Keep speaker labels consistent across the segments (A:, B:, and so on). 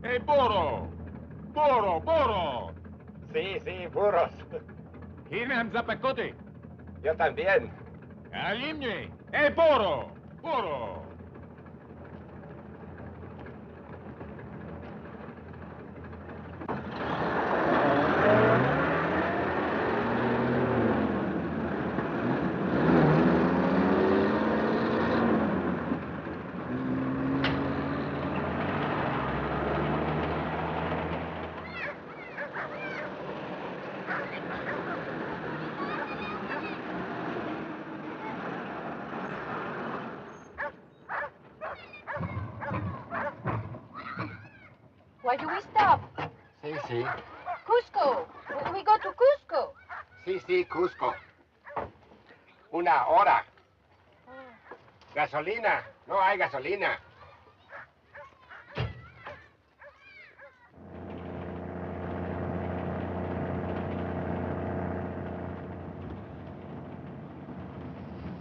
A: Hey, burro! Burro, burro!
B: Sí, sí, burros.
A: Hinam zapacote.
B: Yo también.
A: Alimne. Hey, burro! Burro!
C: Why do we stop?
B: Sí, sí.
C: Cusco. We go to Cusco.
B: Sí, sí, Cusco. Una hora. Gasolina. No hay gasolina.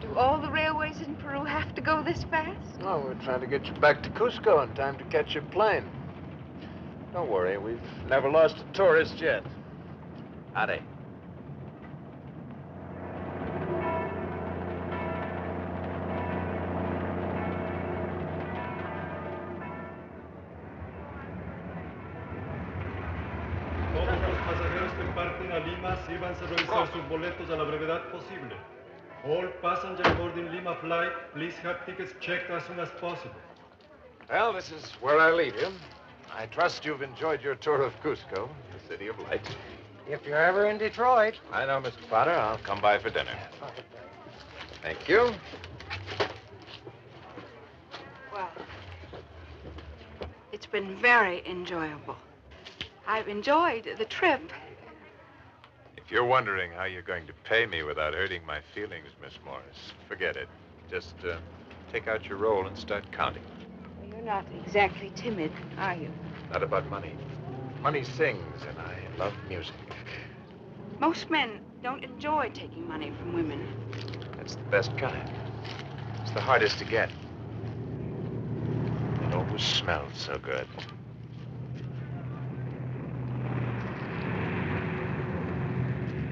C: Do all the railways in Peru have to go this fast?
D: No, we're trying to get you back to Cusco in time to catch your plane. Don't worry, we've never lost a tourist yet. Howdy.
E: Todos los pasajeros que parten a Lima, sírvanse a revisar sus boletos a la brevedad posible. All passengers boarding Lima flight, please have tickets checked as soon as possible.
D: Well, this is where I leave you. I trust you've enjoyed your tour of Cusco, the city of lights.
B: If you're ever in Detroit.
D: I know, Mr. Potter. I'll come by for dinner. Thank you.
C: Well, it's been very enjoyable. I've enjoyed the trip.
D: If you're wondering how you're going to pay me without hurting my feelings, Miss Morris, forget it. Just take out your roll and start counting.
C: You're not exactly timid, are you?
D: Not about money. Money sings, and I love music.
C: Most men don't enjoy taking money from women.
D: That's the best kind. It's the hardest to get. It always smells so good.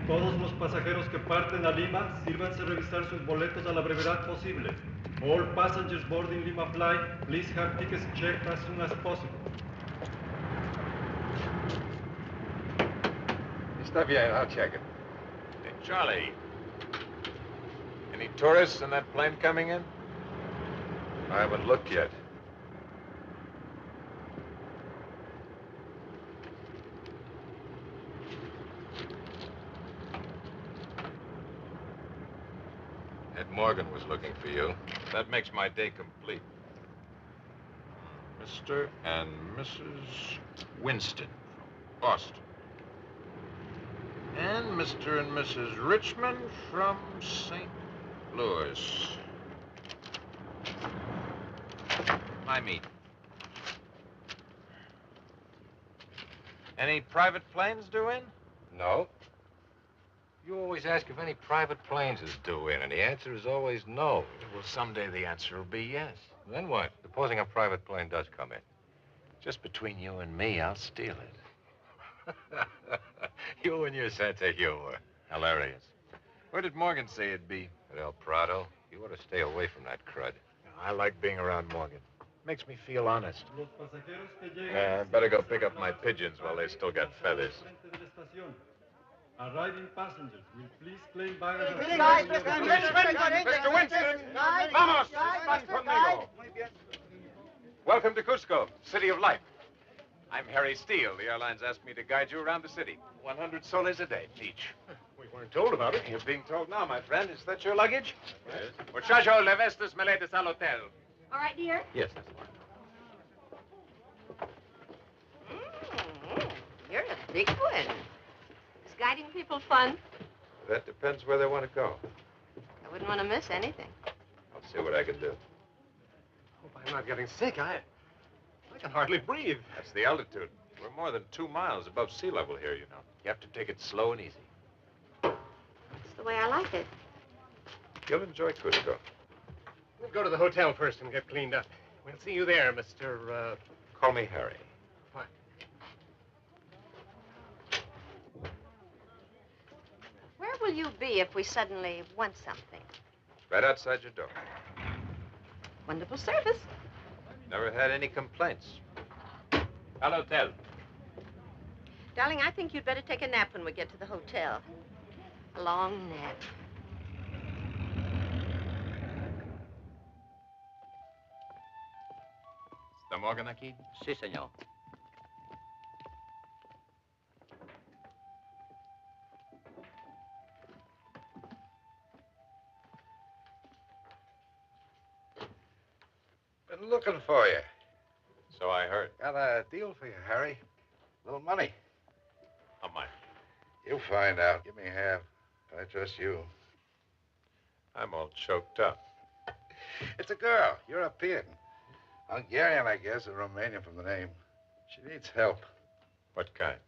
E: Todos los pasajeros que parten a Lima, sírvanse a revisar sus boletos a la brevedad posible. All passengers boarding Lima flight, please have tickets checked as soon as possible.
D: Está bien, I'll check it. Hey, Charlie. Any tourists in that plane coming in? I haven't looked yet. Ed Morgan was looking for you. That makes my day complete. Mr. and Mrs. Winston from Boston. And Mr. and Mrs. Richmond from St. Louis. I meet. Any private planes due in?
B: No. You always ask if any private planes is due in, and the answer is always no.
D: Well, someday the answer will be yes.
B: Then what? Supposing a private plane does come in.
D: Just between you and me, I'll steal it.
B: You and your sense of humor.
D: Hilarious. Where did Morgan say it'd be?
B: At El Prado. You ought to stay away from that crud.
D: I like being around Morgan. Makes me feel honest.
E: Los pasajeros que llegan,
D: I'd better go pick up my pigeons while they still got feathers.
E: Arriving passengers will please claim baggage.
D: Mr. Winston! Vamos! Van conmigo! Welcome to Cusco, City of Light. I'm Harry Steele. The airlines asked me to guide you around the city. 100 soles a day, each.
F: We weren't told about it.
D: You're being told now, my friend. Is that your luggage?
F: Yes.
D: Muchacho, leves estas maletas al hotel.
C: All right, dear.
F: Yes, that's fine.
G: You're a big one. Is guiding people fun?
D: That depends where they want to go.
G: I wouldn't want to miss anything.
D: I'll see what I can do.
F: Hope I'm not getting sick. I can hardly breathe.
D: That's the altitude. We're more than 2 miles above sea level here, you know. You have to take it slow and easy.
G: That's the way I like it.
D: You'll enjoy Cusco.
F: We'll go to the hotel first and get cleaned up. We'll see you there, Mr.
D: Call me Harry.
F: fine.
G: Where will you be if we suddenly want something?
B: Right outside your door.
G: Wonderful service.
B: Never had any complaints.
A: Al hotel.
G: Darling, I think you'd better take a nap when we get to the hotel. A long nap.
B: Está Morgan aquí?
H: Sí, señor.
I: Been looking for you.
B: So I heard.
I: Got a deal for you, Harry. Little money.
B: How much?
I: You'll find out. Give me half. I trust you.
B: I'm all choked up.
I: It's a girl, European. Hungarian, I guess, or Romanian from the name. She needs help.
B: What kind?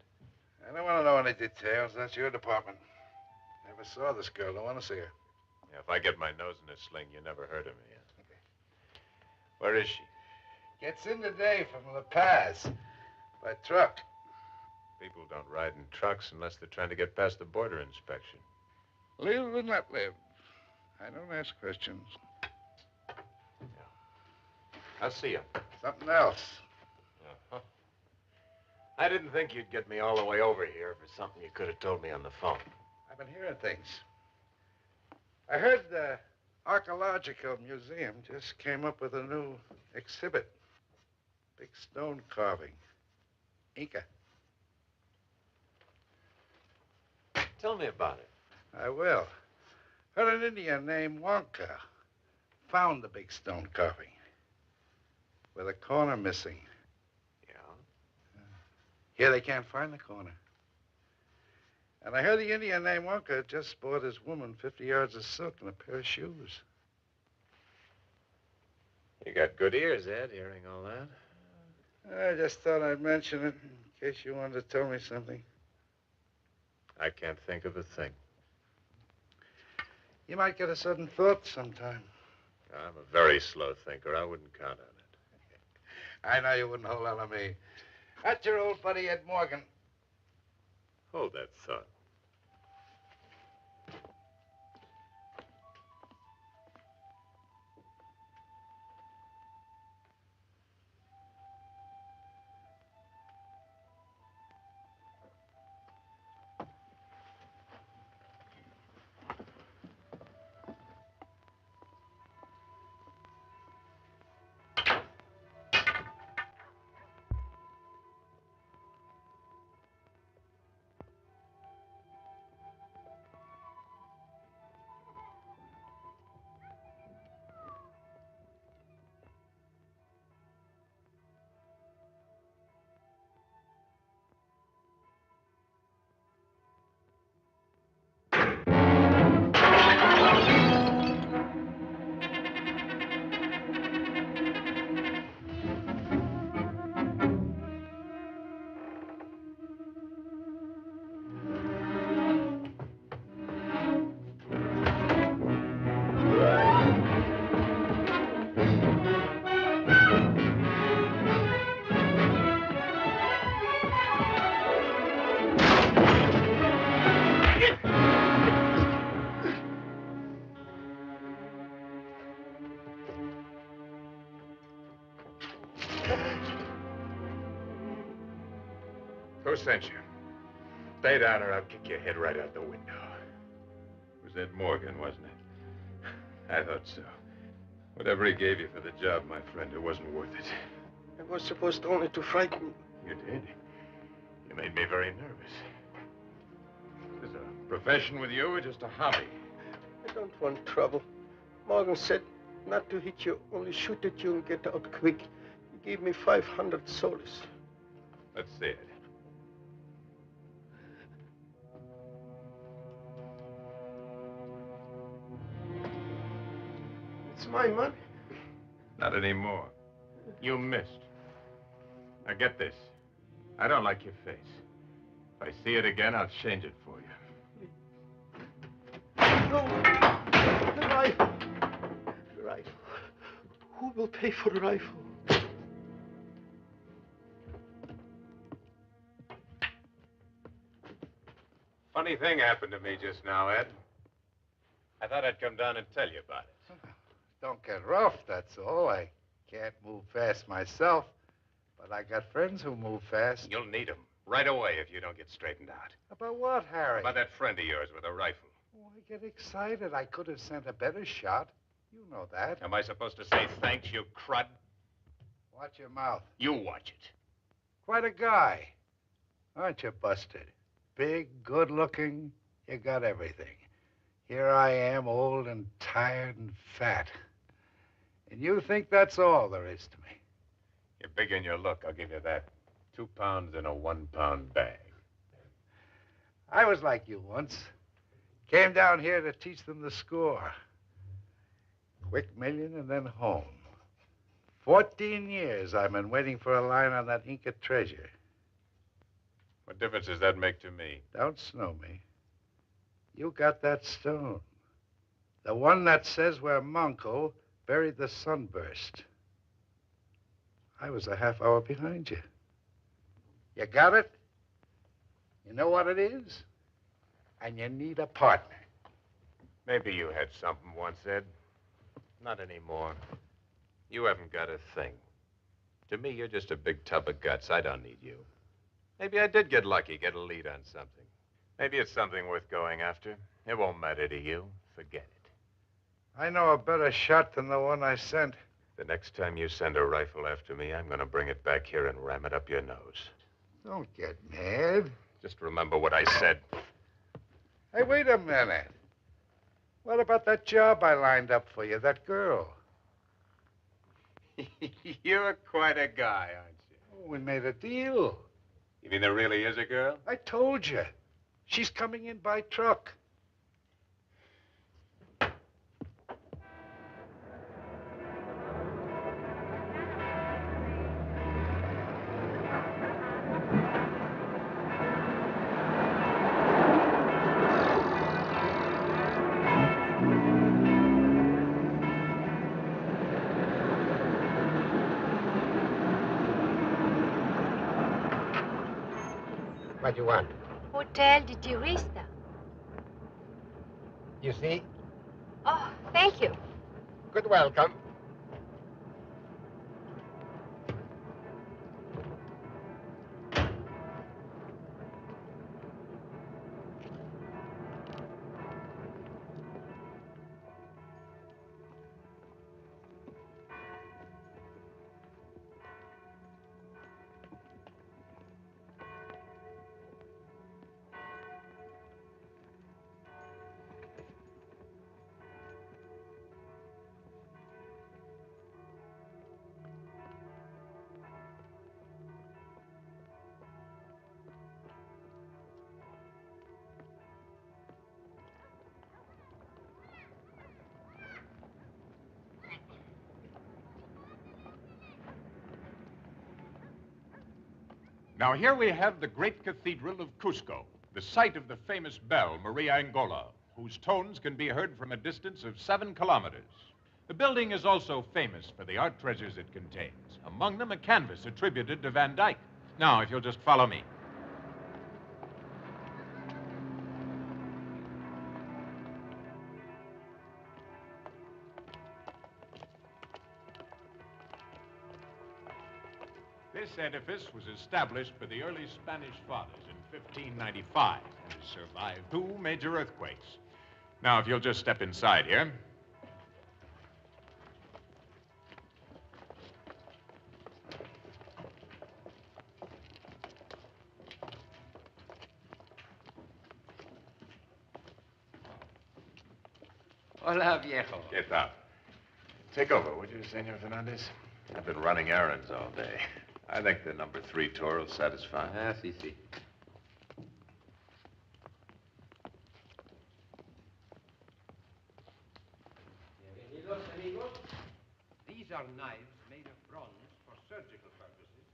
I: I don't want to know any details. That's your department. Never saw this girl. Don't want to see her.
B: Yeah, if I get my nose in a sling, you never heard of me. Okay. Where is she?
I: Gets in today from La Paz. By truck.
B: People don't ride in trucks unless they're trying to get past the border inspection.
I: Live and let live. I don't ask questions.
B: I'll see you.
I: Something else.
B: Uh-huh. I didn't think you'd get me all the way over here for something you could have told me on the phone.
I: I've been hearing things. I heard the Archaeological Museum just came up with a new exhibit. Big stone carving. Inca.
B: Tell me about it.
I: I will. Heard an Indian named Wonka found the big stone carving with a corner missing.
B: Yeah?
I: Here they can't find the corner. And I heard the Indian named Wonka just bought his woman 50 yards of silk and a pair of shoes.
B: You got good ears, Ed, hearing all that.
I: I just thought I'd mention it in case you wanted to tell me something.
B: I can't think of a thing.
I: You might get a sudden thought sometime.
B: I'm a very slow thinker. I wouldn't count on it.
I: I know you wouldn't hold on to me. That's your old buddy, Ed Morgan.
B: Hold that thought. Who sent you? Stay down or I'll kick your head right out the window. It was Ed Morgan, wasn't it? I thought so. Whatever he gave you for the job, my friend, it wasn't worth it.
F: I was supposed only to frighten you.
B: You did? You made me very nervous. Is this a profession with you or just a hobby?
F: I don't want trouble. Morgan said not to hit you, only shoot at you and get out quick. He gave me 500 soles.
B: Let's see it.
F: It's my money.
B: Not anymore. You missed. Now get this. I don't like your face. If I see it again, I'll change it for you.
F: No. The rifle. The rifle. Who will pay for the rifle?
B: Funny thing happened to me just now, Ed. I thought I'd come down and tell you about it.
I: Don't get rough, that's all. I can't move fast myself, but I got friends who move fast.
B: You'll need 'em right away if you don't get straightened out.
I: About what, Harry?
B: About that friend of yours with a rifle.
I: Oh, I get excited. I could have sent a better shot. You know that.
B: Am I supposed to say thanks, you crud?
I: Watch your mouth.
B: You watch it.
I: Quite a guy. Aren't you, Busted? Big, good-looking. You got everything. Here I am, old and tired and fat. And you think that's all there is to me.
B: You're big in your look, I'll give you that. 2 pounds in a 1-pound bag.
I: I was like you once. Came down here to teach them the score. Quick million and then home. 14 years I've been waiting for a line on that Inca treasure.
B: What difference does that make to me?
I: Don't snow me. You got that stone. The one that says where Manco buried the sunburst. I was a half hour behind you. You got it? You know what it is? And you need a partner.
B: Maybe you had something once, Ed. Not anymore. You haven't got a thing. To me, you're just a big tub of guts. I don't need you. Maybe I did get lucky, get a lead on something. Maybe it's something worth going after. It won't matter to you. Forget it.
I: I know a better shot than the one I sent.
B: The next time you send a rifle after me, I'm going to bring it back here and ram it up your nose.
I: Don't get mad.
B: Just remember what I said.
I: Hey, wait a minute. What about that job I lined up for you, that girl?
B: You're quite a guy, aren't you?
I: Oh, we made a deal.
B: You mean there really is a girl?
I: I told you. She's coming in by truck.
H: What do you want?
G: Hotel de Turista.
H: You see?
G: Oh, thank you.
H: Good welcome.
A: Now, here we have the great cathedral of Cusco, the site of the famous bell, Maria Angola, whose tones can be heard from a distance of 7 kilometers. The building is also famous for the art treasures it contains, among them a canvas attributed to Van Dyck. Now, if you'll just follow me. This edifice was established for the early Spanish fathers in 1595 and has survived 2 major earthquakes. Now, if you'll just step inside here.
H: Hola, viejo.
B: Get out. Take over, would you, Senor Fernandez? I've been running errands all day. I think the number 3 tour will satisfy.
H: Ah, sí, sí. Bienvenidos, amigos. These are knives made of bronze for surgical purposes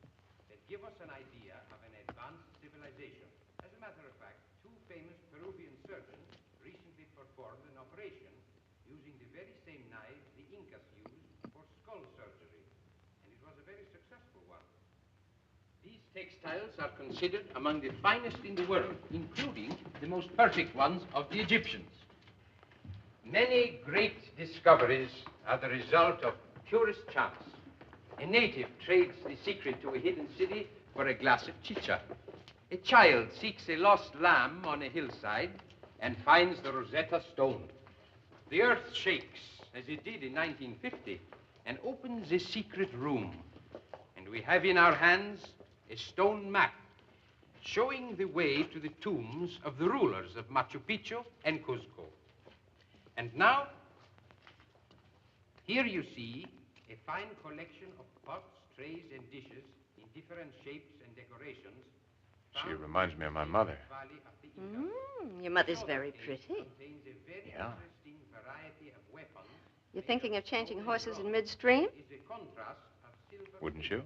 H: that give us an idea of an advanced civilization. As a matter of fact, 2 famous Peruvian surgeons recently performed an operation using the very same knives the Incas used for skull surgery, and it was a very successful one. These textiles are considered among the finest in the world, including the most perfect ones of the Egyptians. Many great discoveries are the result of purest chance. A native trades the secret to a hidden city for a glass of chicha. A child seeks a lost lamb on a hillside and finds the Rosetta Stone. The earth shakes, as it did in 1950, and opens a secret room. And we have in our hands a stone map showing the way to the tombs of the rulers of Machu Picchu and Cuzco. And now, here you see a fine collection of pots, trays, and dishes in different shapes and decorations.
B: She reminds me of my mother.
G: Your mother's very pretty.
B: Yeah.
G: You're thinking of changing horses in midstream?
B: Wouldn't you?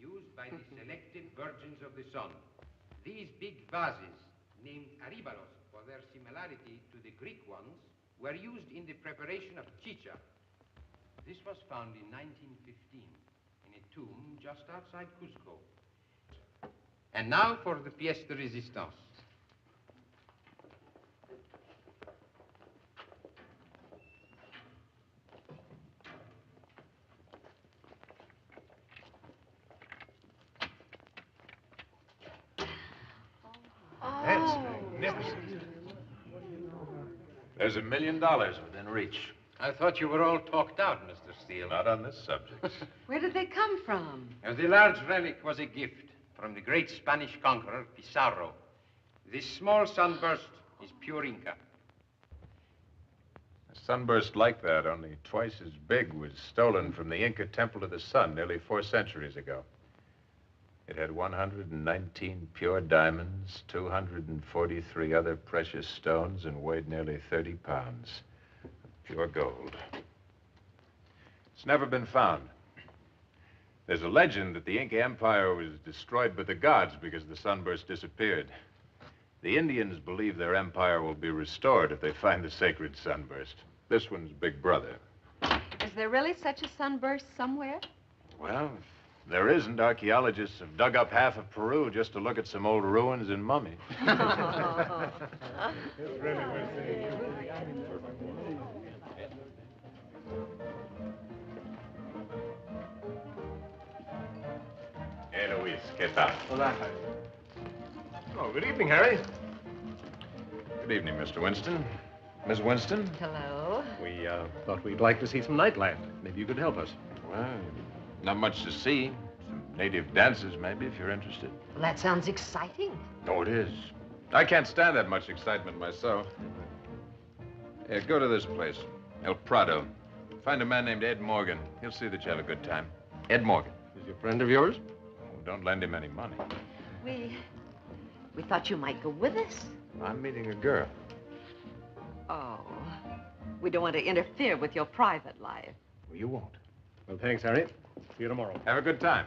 H: Used by the selected virgins of the sun. These big vases, named aribalos for their similarity to the Greek ones, were used in the preparation of chicha. This was found in 1915 in a tomb just outside Cuzco. And now for the pièce de résistance.
B: That's magnificent. There's $1 million within reach.
H: I thought you were all talked out, Mr. Steele.
B: Not on this subject.
J: Where did they come from?
H: The large relic was a gift from the great Spanish conqueror, Pizarro. This small sunburst is pure Inca.
B: A sunburst like that, only twice as big, was stolen from the Inca Temple of the Sun nearly 4 centuries ago. It had 119 pure diamonds, 243 other precious stones, and weighed nearly 30 pounds. Pure gold. It's never been found. There's a legend that the Inca Empire was destroyed by the gods because the sunburst disappeared. The Indians believe their empire will be restored if they find the sacred sunburst. This one's big brother.
J: Is there really such a sunburst somewhere?
B: Well, if there isn't, archaeologists have dug up half of Peru just to look at some old ruins and mummies.
E: It's really worth seeing.
B: Hey, Luis, ¿qué tal?
K: Hola. Oh, good evening, Harry.
B: Good evening, Mr. Winston. Miss Winston?
J: Hello.
K: We thought we'd like to see some nightlife. Maybe you could help us.
B: Well, not much to see. Some native dances, maybe, if you're interested.
J: Well, that sounds exciting.
B: Oh, it is. I can't stand that much excitement myself. Here, go to this place, El Prado. Find a man named Ed Morgan. He'll see that you have a good time. Ed Morgan.
K: Is he a friend of yours?
B: Oh, don't lend him any money.
J: We thought you might go with us.
B: I'm meeting a girl.
J: Oh, we don't want to interfere with your private life.
B: Well, you won't.
K: Well, thanks, Harry. See you tomorrow.
B: Have a good time.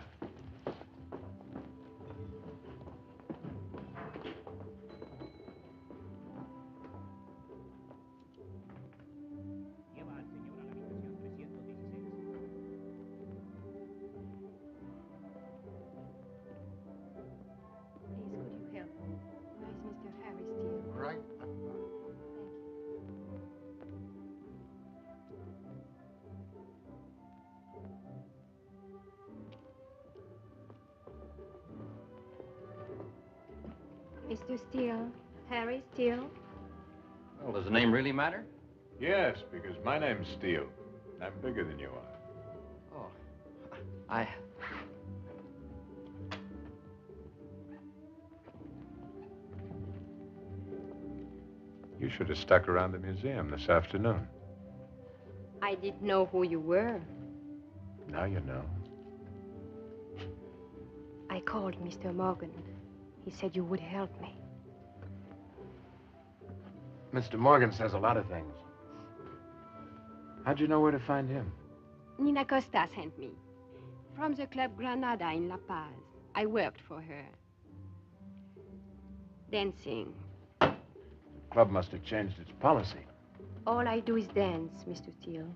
L: Mr. Steele, Harry Steele.
H: Well, does the name really matter?
B: Yes, because my name's Steele. I'm bigger than you are.
H: Oh,
B: You should have stuck around the museum this afternoon.
L: I didn't know who you were.
B: Now you know.
L: I called Mr. Morgan. He said you would help me.
B: Mr. Morgan says a lot of things. How'd you know where to find him?
L: Nina Costa sent me. From the Club Granada in La Paz. I worked for her. Dancing.
B: The club must have changed its policy.
L: All I do is dance, Mr. Steele.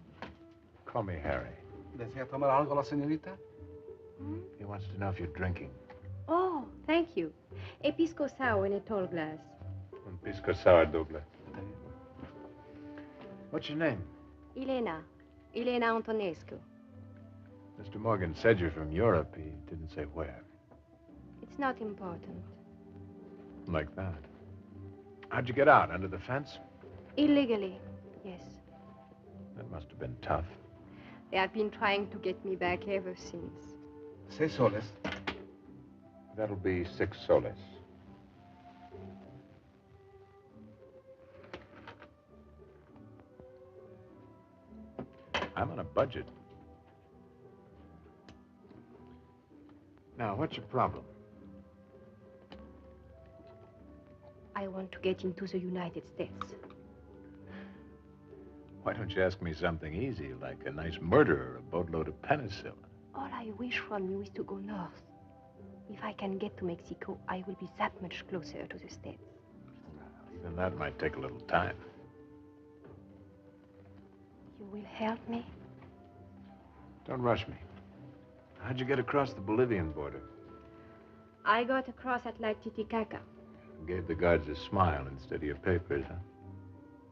B: Call me Harry.
M: ¿Desea tomar algo la señorita?
B: He wants to know if you're drinking.
L: Oh, thank you. A pisco sour in a tall glass.
B: Un pisco sour double. What's your name?
L: Elena. Elena Antonescu.
B: Mr. Morgan said you're from Europe. He didn't say where.
L: It's not important.
B: Like that. How'd you get out? Under the fence?
L: Illegally, yes.
B: That must have been tough.
L: They have been trying to get me back ever since.
B: 6 soles. That'll be 6 soles. I'm on a budget. Now, what's your problem?
L: I want to get into the United States.
B: Why don't you ask me something easy, like a nice murder or a boatload of penicillin?
L: All I wish from you is to go north. If I can get to Mexico, I will be that much closer to the States.
B: Even that might take a little time.
L: You will help me?
B: Don't rush me. How'd you get across the Bolivian border?
L: I got across at Lake Titicaca.
B: Gave the guards a smile instead of your papers, huh?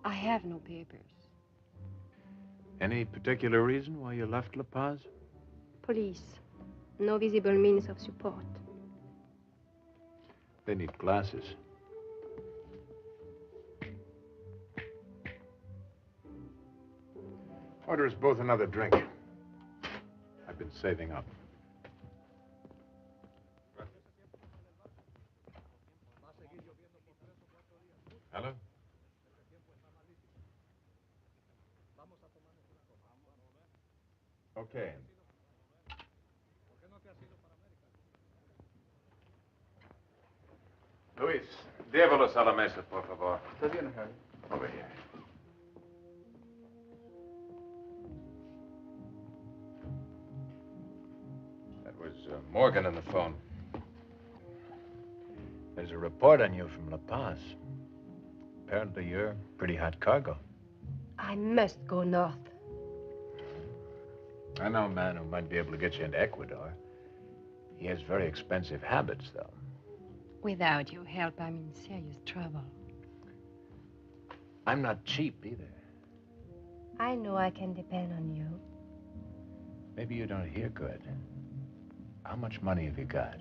L: I have no papers.
B: Any particular reason why you left La Paz?
L: Police. No visible means of support.
B: They need glasses. Order us both another drink. I've been saving up. Hello? Okay.
D: Luis, llévalos a la mesa, por favor.
M: Está bien, Harry.
D: Over here.
B: That was Morgan on the phone. There's a report on you from La Paz. Apparently you're pretty hot cargo.
L: I must go north.
B: I know a man who might be able to get you into Ecuador. He has very expensive habits, though.
L: Without your help, I'm in serious trouble.
B: I'm not cheap, either.
L: I know I can depend on you.
B: Maybe you don't hear good. How much money have you got?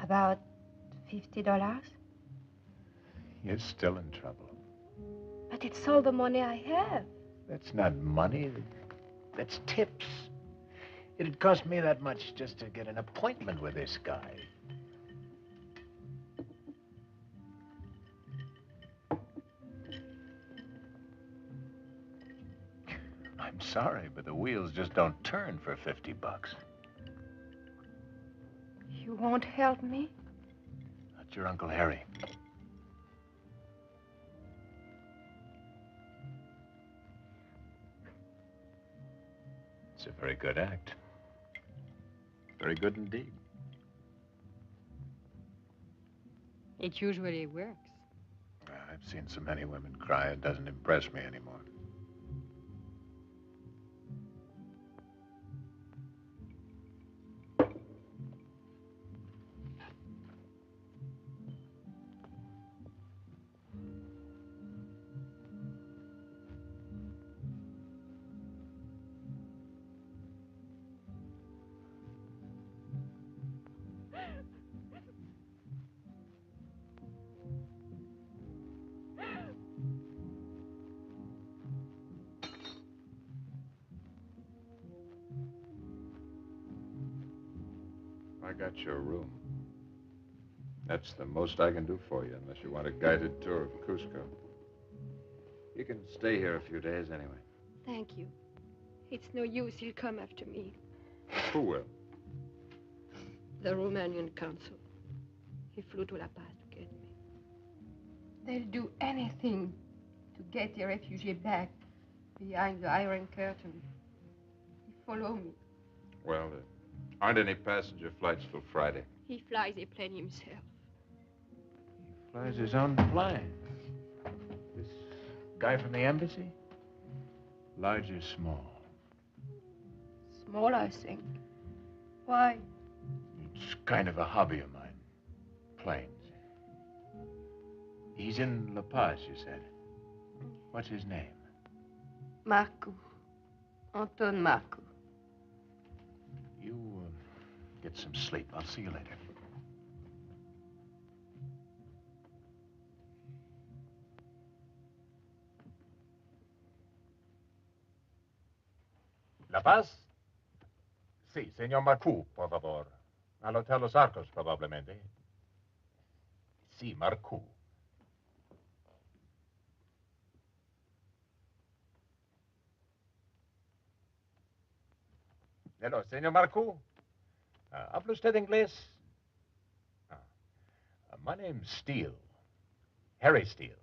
L: About $50?
B: You're still in trouble.
L: But it's all the money I have.
B: That's not money. That's tips. It'd cost me that much just to get an appointment with this guy. I'm sorry, but the wheels just don't turn for $50.
L: You won't help me?
B: That's your Uncle Harry. It's a very good act. Very good indeed.
L: It usually works.
B: I've seen so many women cry, it doesn't impress me anymore. I got your room. That's the most I can do for you, unless you want a guided tour of Cusco. You can stay here a few days anyway.
L: Thank you. It's no use. He'll come after me.
B: Who will?
L: The Romanian consul. He flew to La Paz to get me. They'll do anything to get the refugee back behind the Iron Curtain. He follow me.
B: Well, aren't any passenger flights till Friday?
L: He flies a plane himself.
B: He flies his own plane. This guy from the embassy? Large or small?
L: Small, I think. Why?
A: It's kind of a hobby of mine. Planes. He's in La Paz, you said. What's his name?
L: Marco. Anton Marco.
A: You get some sleep. I'll see you later.
B: La Paz? Sí, señor Marcoux, por favor. Al Hotel Los Arcos, probablemente. Sí, Marcoux. Hello, señor Marcoux. ¿Habla usted inglés?
A: My name's Steele. Harry Steele.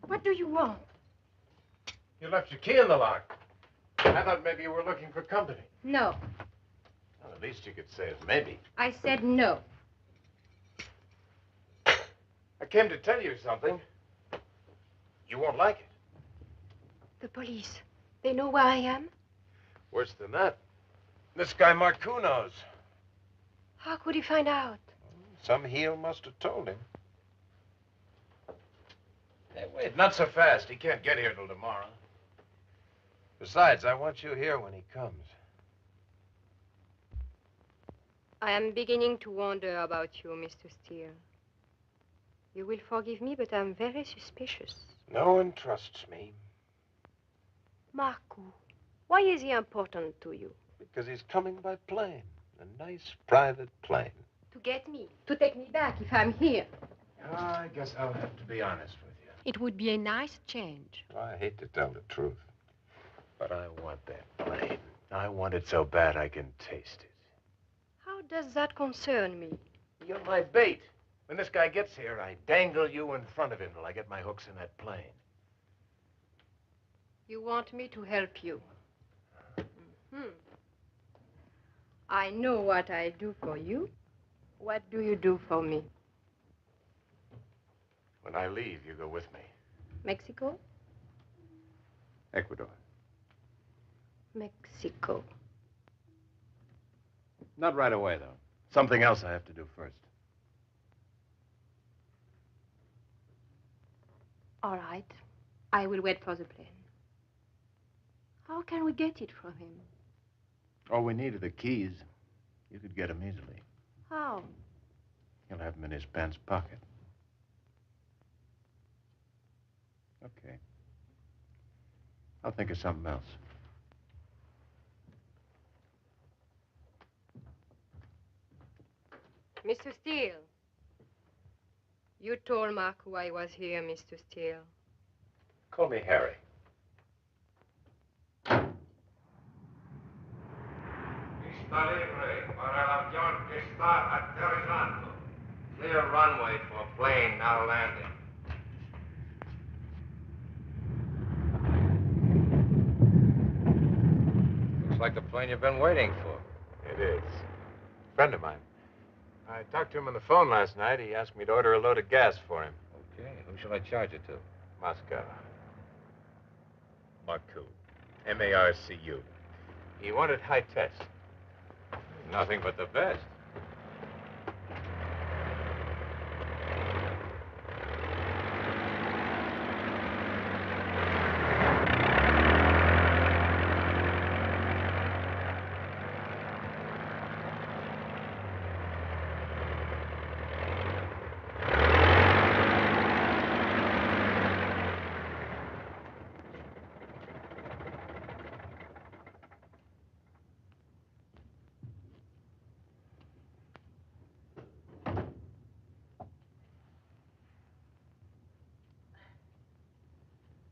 L: What do you want?
K: You left your key in the lock. I thought maybe you were looking for company.
G: No.
K: Well, the least you could say is maybe.
G: I said no.
K: I came to tell you something. You won't like it.
L: The police. They know where I am?
K: Worse than that. This guy Marcoux knows.
L: How could he find out?
K: Some heel must have told him. Hey, wait, not so fast. He can't get here till tomorrow. Besides, I want you here when he comes.
L: I am beginning to wonder about you, Mr. Steele. You will forgive me, but I'm very suspicious.
K: No one trusts me.
L: Marco, why is he important to you?
K: Because he's coming by plane. A nice private plane.
L: To get me, to take me back if I'm here.
K: I guess I'll have to be honest with you.
L: It would be a nice change.
K: I hate to tell the truth. But I want that plane. I want it so bad I can taste it.
L: How does that concern me?
K: You're my bait. When this guy gets here, I dangle you in front of him till I get my hooks in that plane.
L: You want me to help you? Mm-hmm. I know what I do for you. What do you do for me?
K: When I leave, you go with me.
L: Mexico?
K: Ecuador.
L: Mexico.
K: Not right away, though. Something else I have to do first.
L: All right. I will wait for the plane. How can we get it from him?
A: All we need are the keys. You could get them easily.
L: How?
A: He'll have them in his pants pocket. Okay. I'll think of something else.
L: Mr. Steele. You told Marco I was here, Mr. Steele.
K: Call me Harry.
H: Pista libre para el avión que está aterrizando. Clear runway for plane now landing. Looks like the plane you've been waiting for.
B: It is. Friend of mine. I talked to him on the phone last night. He asked me to order a load of gas for him.
H: Okay, who shall I charge it to?
B: Moscow. Marcoux. M-A-R-C-U. He wanted high test.
H: Nothing but the best.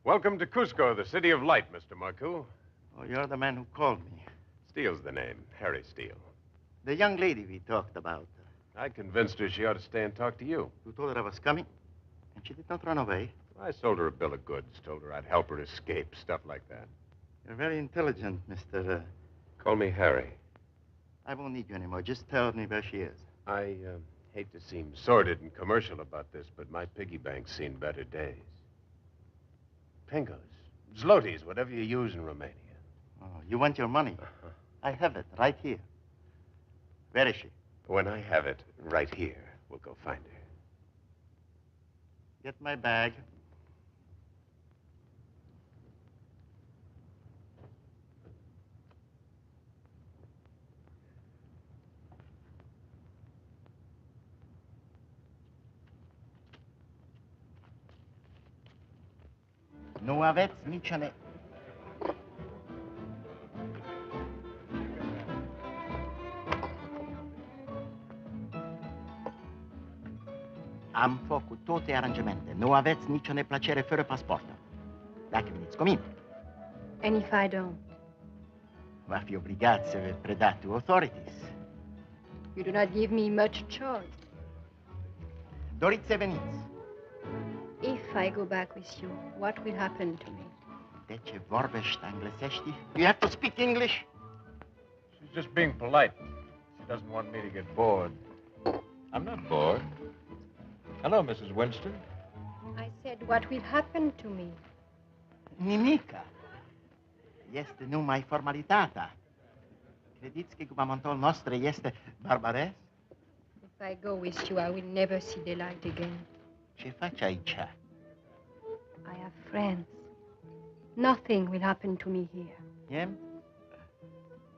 B: Welcome to Cusco, the city of light, Mr. Marcoux.
M: Oh, you're the man who called me.
B: Steele's the name, Harry Steele.
M: The young lady we talked about.
B: I convinced her she ought to stay and talk to you.
M: You told her I was coming, and she did not run away.
B: I sold her a bill of goods, told her I'd help her escape, stuff like that.
M: You're very intelligent, Mr.
B: Call me Harry.
M: I won't need you anymore. Just tell me where she is.
B: I
K: Hate to seem sordid and commercial about this, but my piggy bank's seen better days. Pingos, zloties, whatever you use in Romania.
M: Oh, you want your money? I have it right here. Where is she?
K: When I have it right here, we'll go find her.
M: Get my bag. Nu aveți nici ne... Am făcut toate aranjamente. Nu aveți nicio neplăcere fără pasportul. Dacă veniți cu mine,
L: And if I don't?
M: va fi obligat să vă predați to authorities.
L: You do not give me much choice.
M: Doriți să veniți.
L: If I go back with you, what will happen to me?
M: De ce vorbești englesești? You have to speak English.
A: She's just being polite. She doesn't want me to get bored. I'm not bored. Hello, Mrs. Winston.
L: I said, what will happen to me?
M: Nimica. Este numai formalitatea. Credeți că guvernamentul nostru este barbaresc?
L: If I go with you, I will never see daylight again.
M: Ce faci aici?
L: I have friends. Nothing will happen to me here.
M: Him?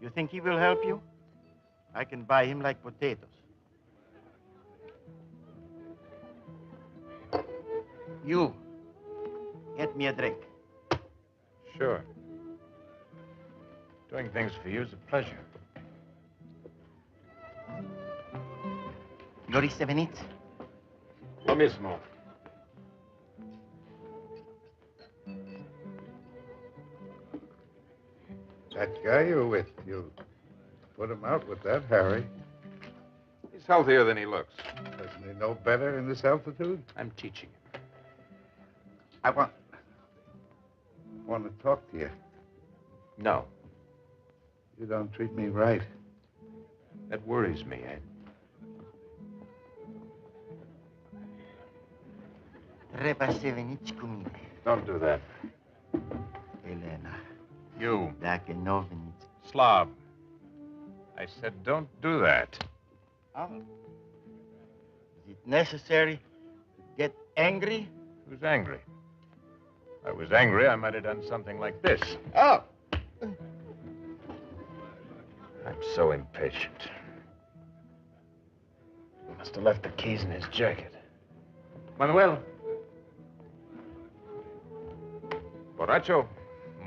M: You think he will help you? I can buy him like potatoes. You, get me a drink.
A: Sure. Doing things for you is a pleasure.
M: Doriți să veniți?
K: Lo mismo.
I: That guy you're with, you put him out with that, Harry.
B: He's healthier than he looks.
I: Doesn't he know better in this altitude?
B: I'm teaching him.
I: I want to talk to you.
B: No.
I: You don't treat me right.
B: That worries me, Ed.
M: Trebuie să veniți cu mine.
B: Don't do that.
M: Elena.
A: You.
M: Dacă nu veniți.
A: Slob. I said don't do that.
M: Oh. Is it necessary to get angry?
A: Who's angry? If I was angry, I might have done something like this.
M: Oh!
K: I'm so impatient. He must have left the keys in his jacket.
B: Manuel. Borracho?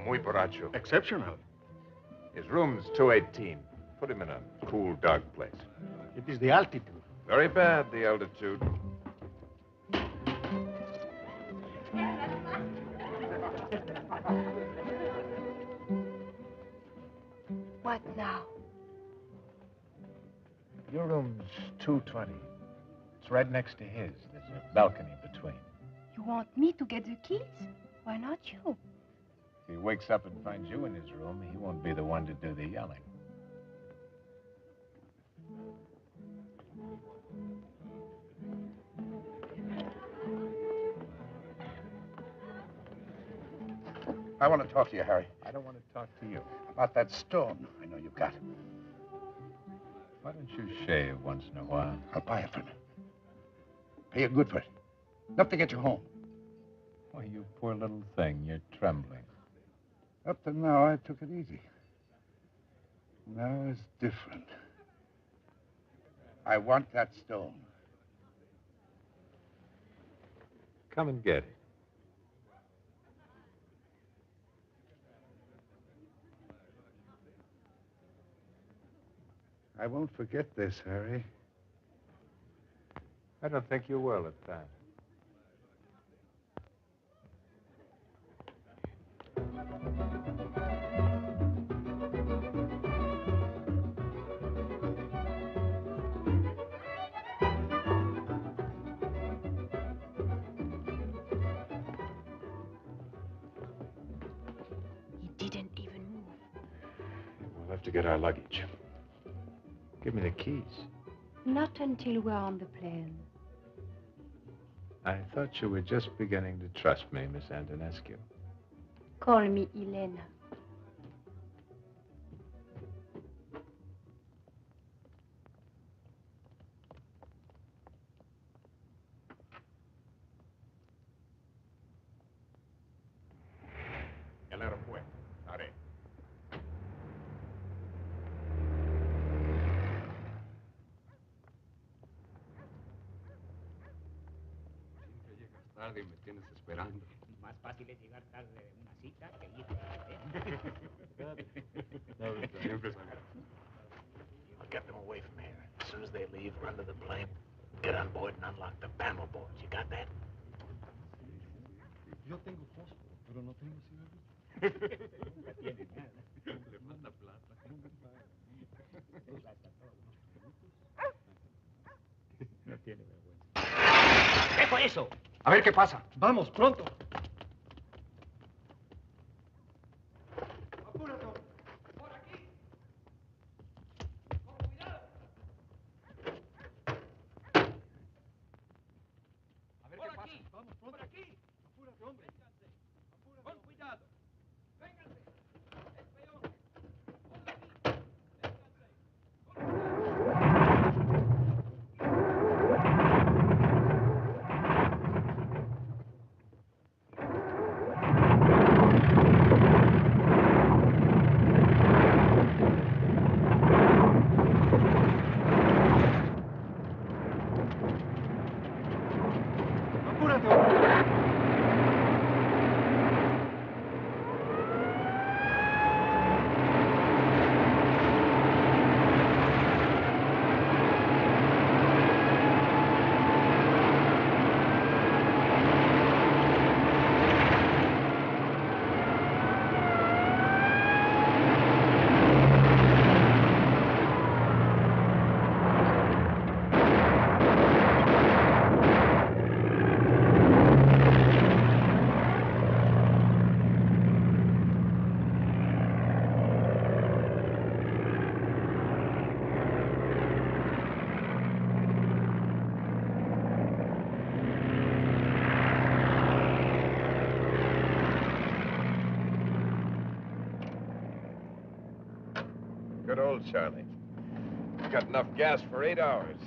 B: Muy borracho.
F: Exceptional.
A: His room's 218. Put him in a cool, dark place.
F: It is the altitude.
B: Very bad, the altitude.
L: What now?
A: Your room's 220. It's right next to his. There's a balcony between.
L: You want me to get the keys? Why not you?
A: If he wakes up and finds you in his room, he won't be the one to do the yelling.
I: I want to talk to you, Harry.
A: I don't want to talk to you.
I: About that stone I know you've got.
A: Why don't you shave once in a while?
I: I'll buy it from you. Pay you good for it. Enough to get you home.
A: Why, you poor little thing, you're trembling.
I: Up to now, I took it easy. Now it's different. I want that stone.
A: Come and get it.
I: I won't forget this, Harry.
A: I don't think you will at that.
L: He didn't even move.
B: We'll have to get our luggage.
A: Give me the keys.
L: Not until we're on the plane.
B: I thought you were just beginning to trust me, Miss Antonescu.
L: Call me Elena.
A: El aeropuerto. Haré.
N: Siempre llegas tarde y me tienes esperando.
O: Más fácil es llegar tarde de una cita que ir
N: Siempre salgas.
P: I'll get them away from here. As soon as they leave, run to the plane, get on board and unlock the panel boards. You got that?
E: Yo tengo fósforo, pero no tengo cigarrillo.
O: Nunca tiene nada.
N: Le falta plata.
O: Gasta todo. No tiene vergüenza. ¿Qué fue eso?
E: A ver qué pasa. Vamos, pronto. Apúrate. Por aquí. Con cuidado. A ver qué pasa. Vamos, pronto. Por aquí. Apúrate, hombre. Vénganse. Apúrate. Con cuidado. Vénganse. Es peor. Por aquí.
B: Good old Charlie. Got enough gas for 8 hours.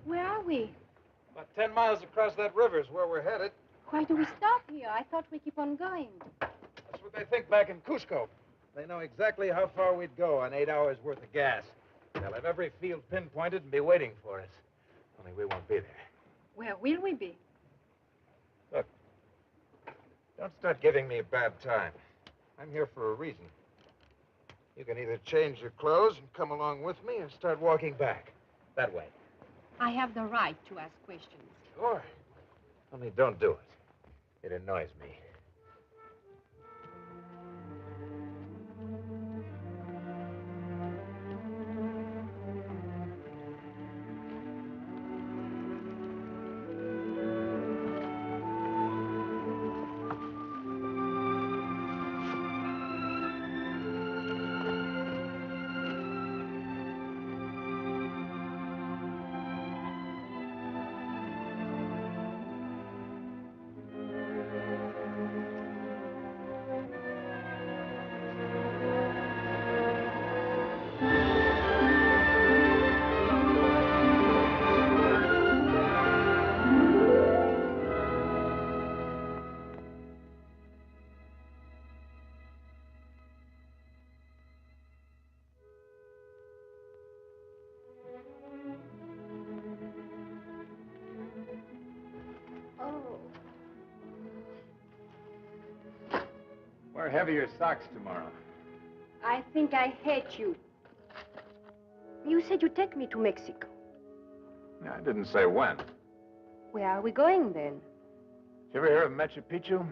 L: Where are we?
I: About 10 miles across that river is where we're headed.
L: Why do we stop here? I thought we keep on going.
I: That's what they think back in Cusco. They know exactly how far we'd go on 8 hours worth of gas. They'll have every field pinpointed and be waiting for us. Only we won't be there.
L: Where will we be?
I: Look, don't start giving me a bad time. I'm here for a reason. You can either change your clothes and come along with me or start walking back. That way.
L: I have the right to ask questions.
I: Sure. Only don't do it. It annoys me. Wear heavier socks tomorrow.
L: I think I hate you. You said you'd take me to Mexico.
B: I didn't say when.
L: Where are we going then?
B: You ever hear of Machu Picchu?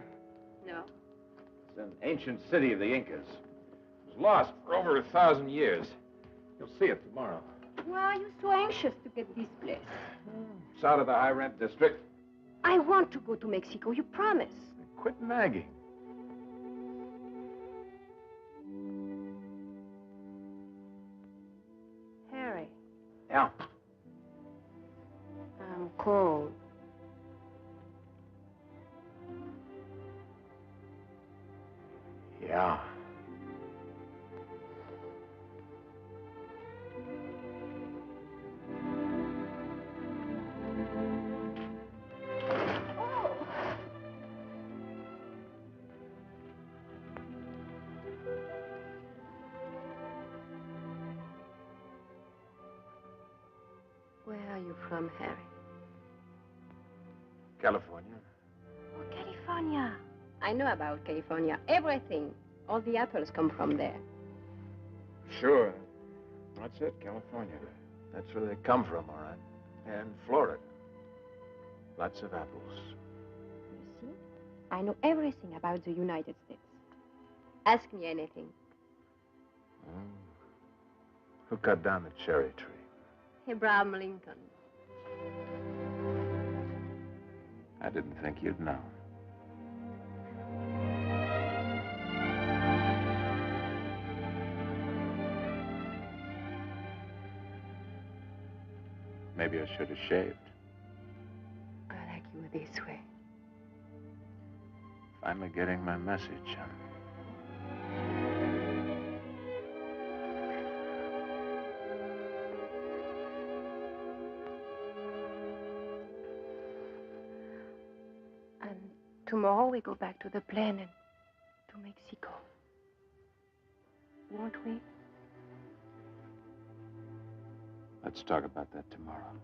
L: No.
D: It's an ancient city of the Incas. It was lost for over 1,000 years. You'll see it tomorrow.
L: Why are you so anxious to get this place?
D: It's out of the high-rent district.
L: I want to go to Mexico, you promise.
B: Quit nagging.
L: Harry,
D: Yeah.
L: I'm cold.
B: Yeah.
L: Where are you from, Harry?
B: California.
L: Oh, California. I know about California. Everything. All the apples come from there.
B: Sure. That's it, California. That's where they come from, all right. And Florida. Lots of apples.
L: You see? I know everything about the United States. Ask me anything.
B: Who cut down the cherry tree?
L: Abraham Lincoln.
B: I didn't think you'd know. Maybe I should have shaved.
L: I like you this way.
B: Finally getting my message, huh?
L: And tomorrow we go back to the plane and to Mexico. Won't we?
B: Let's talk about that tomorrow.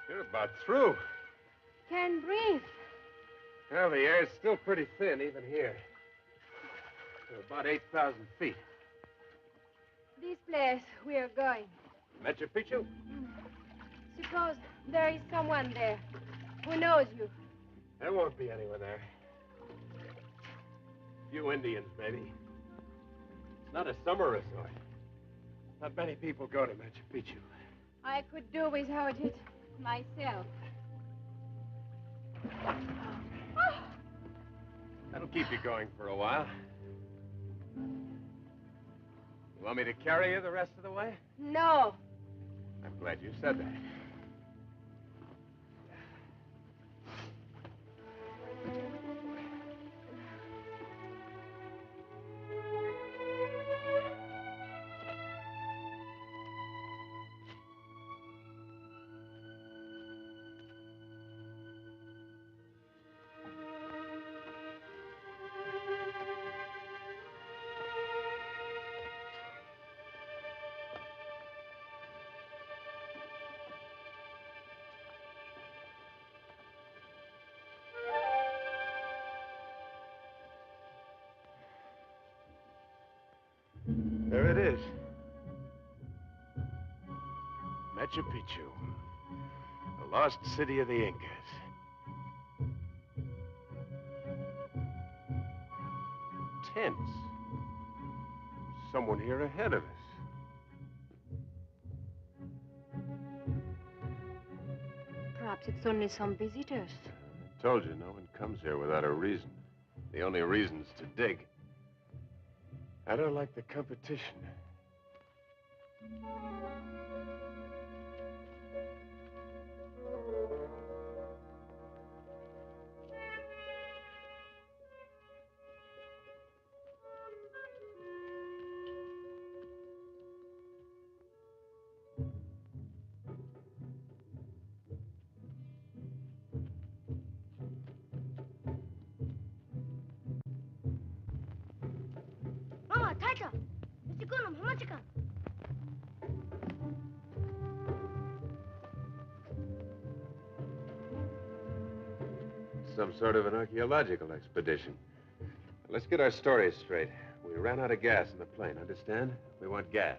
D: You're about through.
L: Can't breathe.
D: Well, the air's still pretty thin, even here. We're about 8,000 feet.
L: This place we are going.
D: Machu Picchu?
L: Suppose there is someone there who knows you.
D: There won't be anyone there. A few Indians, maybe. It's not a summer resort. Not many people go to Machu Picchu.
L: I could do without it myself.
D: That'll keep you going for a while. You want me to carry you the rest of the way?
L: No.
D: I'm glad you said that. There it is. Machu Picchu. The lost city of the Incas. Tents. Someone here ahead of us.
L: it's only some visitors.
K: I told you, no one comes here without a reason. The only reason's to dig. I don't like the competition.
Q: Mama, Taita, Mr. Gunam, Hamachika.
K: Some sort of an archaeological expedition. Let's get our stories straight. We ran out of gas in the plane, understand? We want gas.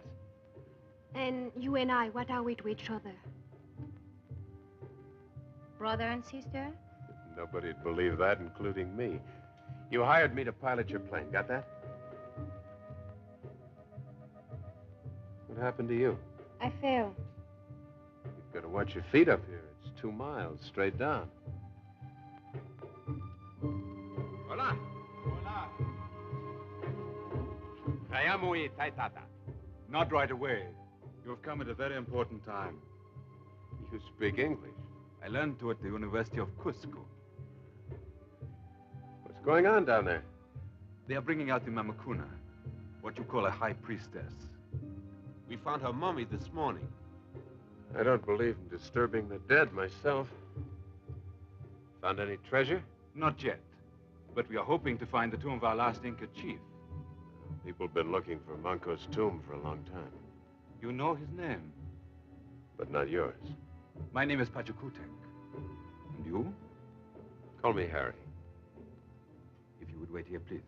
L: And you and I, what are we to each other?
G: Brother and sister?
K: Nobody'd believe that, including me. You hired me to pilot your plane, got that? What happened to you?
L: I fell.
K: You've got to watch your feet up here. It's 2 miles straight down.
D: Hola. Hola. Kayamui Taitata.
N: Not right away. You have come at a very important time.
K: You speak English.
N: I learned to at the University of Cusco.
K: What's going on down there?
N: They are bringing out the Mamakuna, what you call a high priestess.
R: We found her mummy this morning.
K: I don't believe in disturbing the dead myself. Found any treasure?
N: Not yet. But we are hoping to find the tomb of our last Inca chief.
K: People have been looking for Manco's tomb for a long time.
N: You know his name?
K: But not yours.
N: My name is Pachakutek. And you?
K: Call me Harry.
N: If you would wait here, please.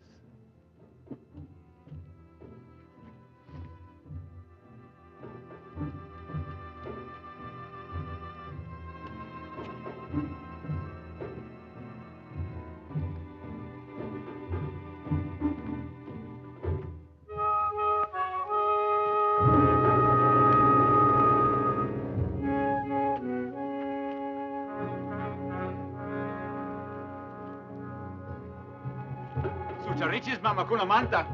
N: Sucharichis Mamakuna Manta.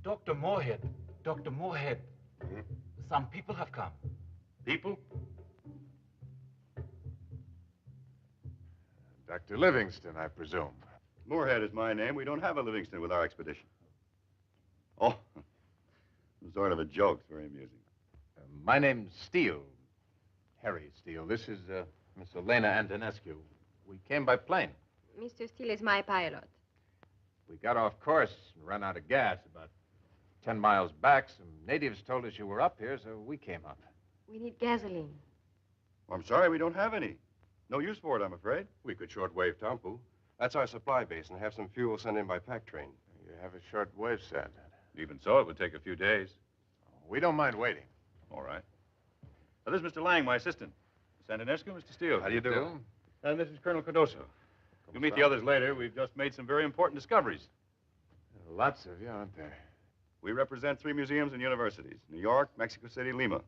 P: Dr. Moorhead. Dr. Moorhead. Some people have come.
K: People? Dr. Livingston, I presume.
S: Moorhead is my name. We don't have a Livingston with our expedition. Oh, sort of a joke. It's very amusing.
A: My name's Steele. Harry Steele. This is Miss Elena Antonescu. We came by plane.
L: Mr. Steele is my pilot.
A: We got off course and ran out of gas about 10 miles back. Some natives told us you were up here, so we came up.
L: We need gasoline.
S: Well, I'm sorry, we don't have any. No use for it, I'm afraid.
B: We could shortwave Tampu. That's our supply base, and have some fuel sent in by pack train.
K: You have a short wave set.
S: Even so, it would take a few days.
A: We don't mind waiting.
S: All right. This is Mr. Lang, my assistant. Miss Antonescu, Mr. Steele.
B: How do you do?
S: And this is Colonel Cardoso. You'll meet the others later. We've just made some very important discoveries.
K: Lots of you, aren't there?
S: We represent 3 museums and universities: New York, Mexico City, Lima.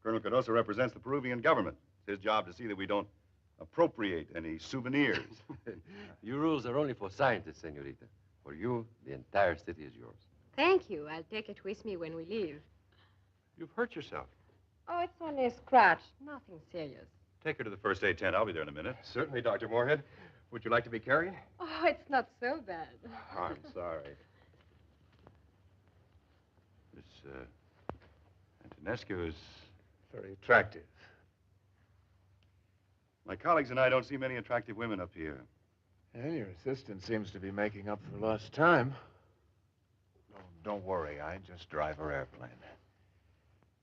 S: Colonel Cardoso represents the Peruvian government. It's his job to see that we don't appropriate any souvenirs.
T: Your rules are only for scientists, senorita. For you, the entire city is yours.
L: Thank you. I'll take it with me when we leave.
S: You've hurt yourself.
L: Oh, it's only a scratch. Nothing serious.
S: Take her to the first aid tent. I'll be there in a minute.
B: Certainly, Dr. Moorhead. Would you like to be carried?
L: Oh, it's not so bad.
B: Oh, I'm sorry.
S: Miss Antonescu is
K: very attractive.
S: My colleagues and I don't see many attractive women up here.
K: And your assistant seems to be making up for lost time.
A: Oh, don't worry. I just drive her airplane.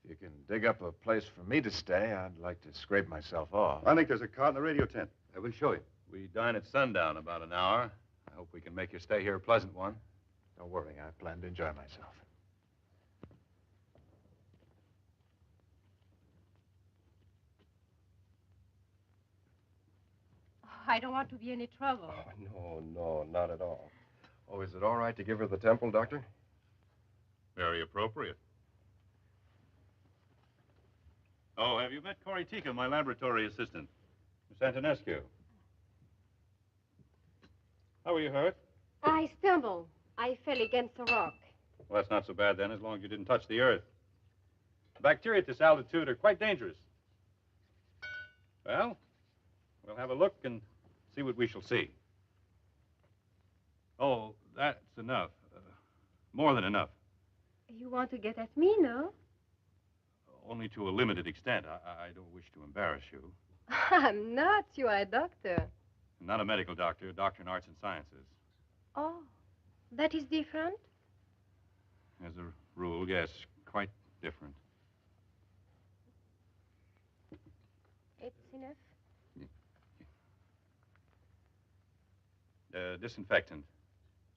A: If you can dig up a place for me to stay, I'd like to scrape myself off.
S: I think there's a cot in the radio tent.
T: I will show you.
S: We dine at sundown about an hour. I hope we can make your stay here a pleasant one.
A: Don't worry. I plan to enjoy myself.
L: I don't want to be any trouble.
B: Oh, no, not at all.
U: Oh, is it all right to give her the temple, Doctor?
S: Very appropriate. Oh, have you met Corey Tika, my laboratory assistant? Miss Antonescu. How were you hurt?
L: I stumbled. I fell against a rock.
S: Well, that's not so bad then, as long as you didn't touch the earth. The bacteria at this altitude are quite dangerous. Well, we'll have a look and see what we shall see. Oh, that's enough. More than enough.
L: You want to get at me, no?
S: Only to a limited extent. I don't wish to embarrass you.
L: I'm not. You are a doctor.
S: I'm not a medical doctor, a doctor in arts and sciences.
L: Oh, that is different?
S: As a rule, yes, quite different.
L: It's enough.
S: Disinfectant.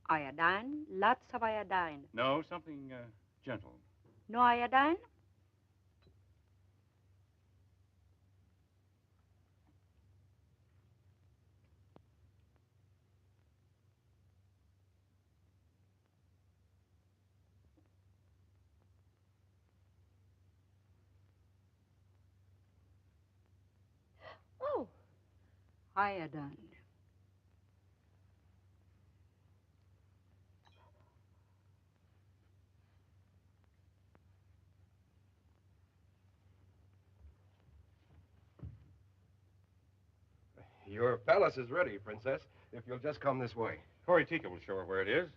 V: Iodine, lots of iodine.
S: No, something gentle.
V: No iodine?
L: Oh.
V: Iodine.
U: Your palace is ready, Princess, if you'll just come this way.
S: Corey Tika will show her where it is.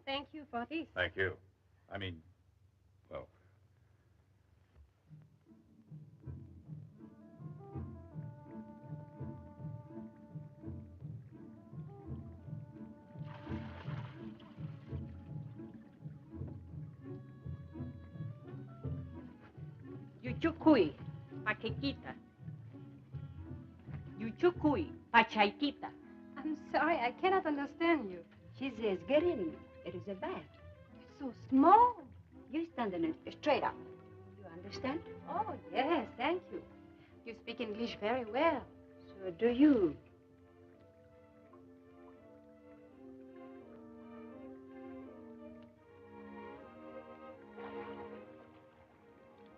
L: Thank you for this.
S: Thank you. I mean, well...
V: Yuchukui, paquequita. Yuchukui, pachaitita.
L: I'm sorry, I cannot understand you.
V: She says, get in. It is a bath.
L: So small.
V: You stand in it straight up. You understand?
L: Oh, yes, thank you. You speak English very well.
V: So do you.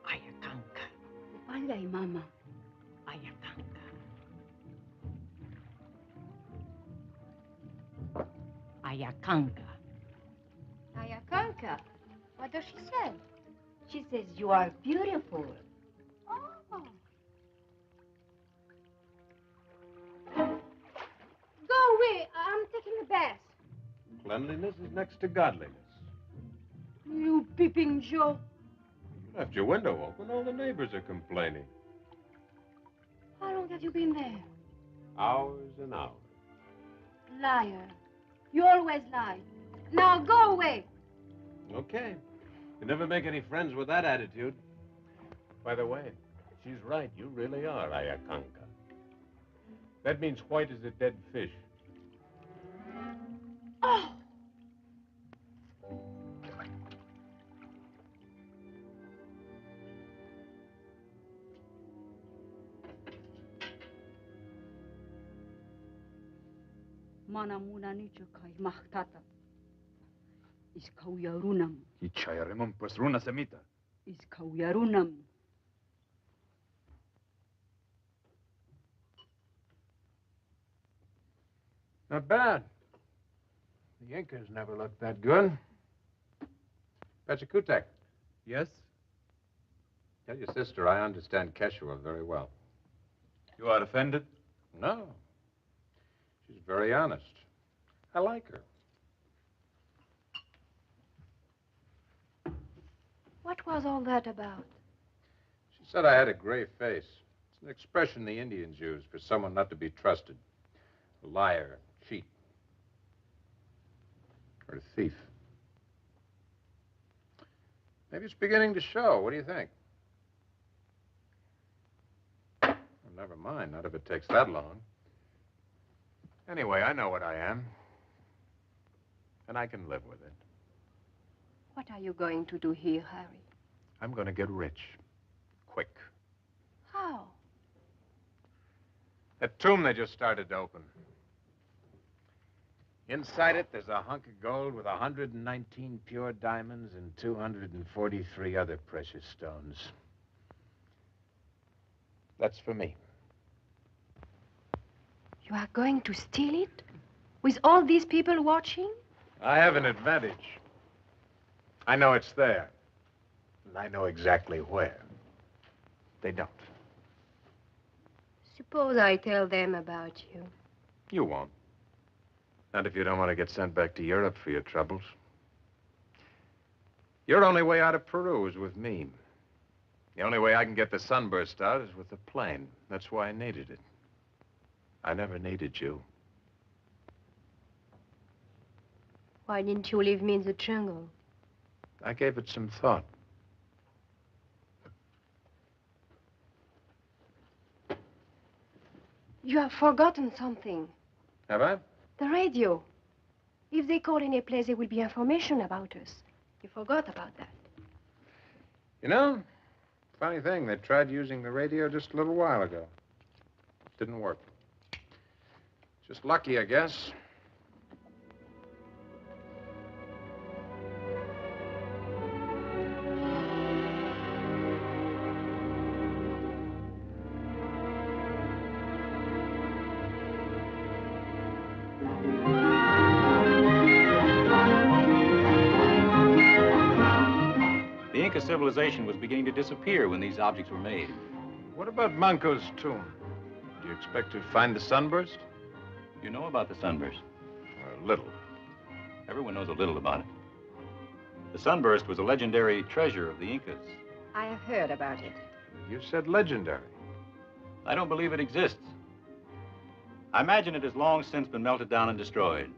V: Ayakanka. Upalay, Mama. Ayakanka. Ayakanka.
L: Ayakanka. What does she say?
V: She says you are beautiful.
L: Oh. Go away. I'm taking a bath.
K: Cleanliness is next to godliness.
L: You peeping Joe.
K: You left your window open. All the neighbors are complaining.
L: How long have you been there?
K: Hours and hours.
L: Liar. You always lie. Now go away.
K: Okay. You never make any friends with that attitude. By the way, she's right. You really are Ayakanka. That means white as a dead fish.
L: Oh!
V: Manamuna nicho kai machtata. Is kauyarunam.
N: Ichayaremon pues runa semita.
V: Is kauyarunam.
K: Not bad. The Incas never looked that good. Pachakutek.
N: Yes?
K: Tell your sister I understand Quechua very well.
N: You are offended?
K: No. She's very honest. I like her.
L: What was all that about?
K: She said I had a gray face. It's an expression the Indians use for someone not to be trusted. A liar, cheat, or a thief. Maybe it's beginning to show. What do you think? Well, never mind. Not if it takes that long. Anyway, I know what I am. And I can live with it.
L: What are you going to do here, Harry?
K: I'm going to get rich. Quick.
L: How?
B: That tomb they just started to open. Inside it, there's a hunk of gold with 119 pure diamonds and 243 other precious stones. That's for me.
L: You are going to steal it? With all these people watching?
B: I have an advantage. I know it's there. And I know exactly where. They don't.
L: Suppose I tell them about you.
B: You won't. Not if you don't want to get sent back to Europe for your troubles. Your only way out of Peru is with me. The only way I can get the sunburst out is with the plane. That's why I needed it. I never needed you.
L: Why didn't you leave me in the jungle?
B: I gave it some thought.
L: You have forgotten something.
B: Have I?
L: The radio. If they call any place, there will be information about us. You forgot about that.
B: You know, funny thing, they tried using the radio just a little while ago. Didn't work. Just lucky, I guess.
C: The Inca civilization was beginning to disappear when these objects were made.
B: What about Manco's tomb? Do you expect to find the sunburst?
C: You know about the sunburst?
B: A little.
C: Everyone knows a little about it. The sunburst was a legendary treasure of the Incas.
L: I have heard about it.
B: You said legendary.
C: I don't believe it exists. I imagine it has long since been melted down and destroyed.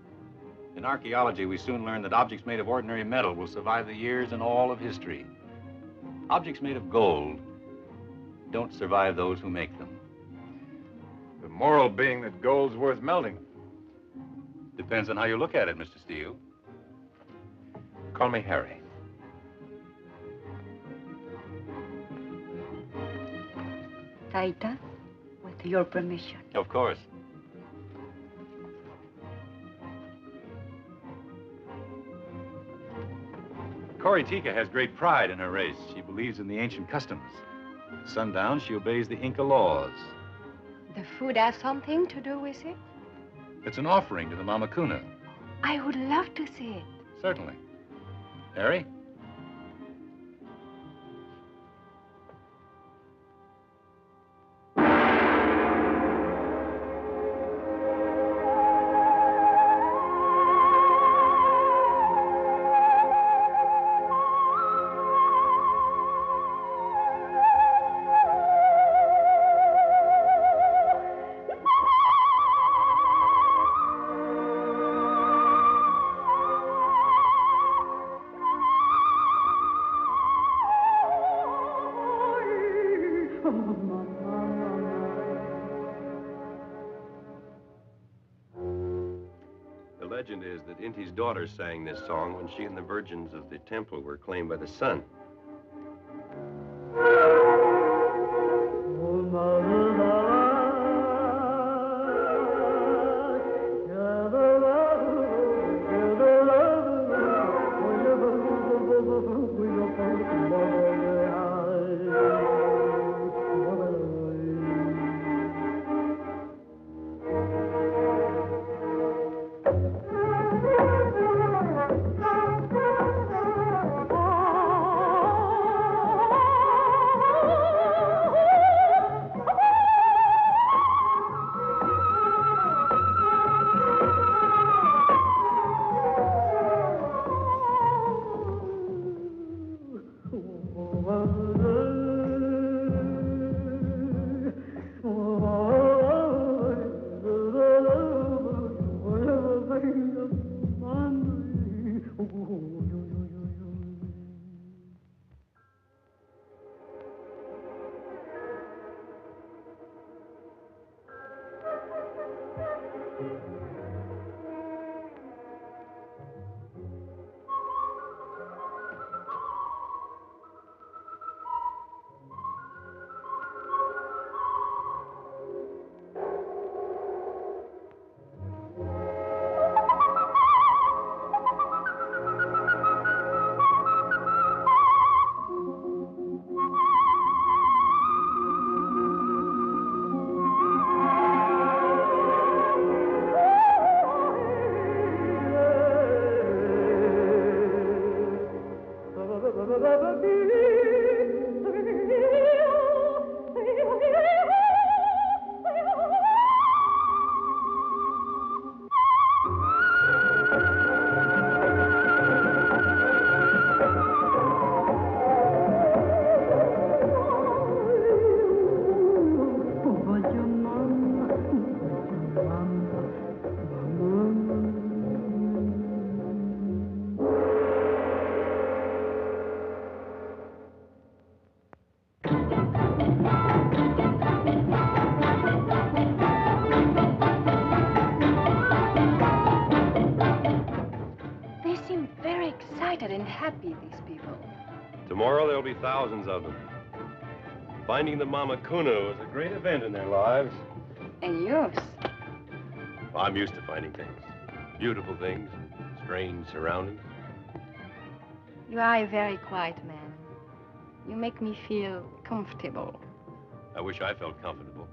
C: In archaeology, we soon learn that objects made of ordinary metal will survive the years and all of history. Objects made of gold don't survive those who make them.
B: The moral being that gold's worth melting.
C: Depends on how you look at it, Mr. Steele.
B: Call me Harry.
V: Taita, with your permission.
C: Of course. Coritica has great pride in her race. She believes in the ancient customs. At sundown, she obeys the Inca laws.
L: The food has something to do with it?
C: It's an offering to the Mamacuna.
L: I would love to see it.
C: Certainly. Harry?
U: The legend is that Inti's daughter sang this song when she and the virgins of the temple were claimed by the sun.
J: Oh
L: excited and happy, these people.
U: Tomorrow there'll be thousands of them. Finding the Mamakuna was a great event in their lives.
L: And yours.
U: Well, I'm used to finding things. Beautiful things, strange surroundings.
L: You are a very quiet man. You make me feel comfortable.
U: I wish I felt comfortable.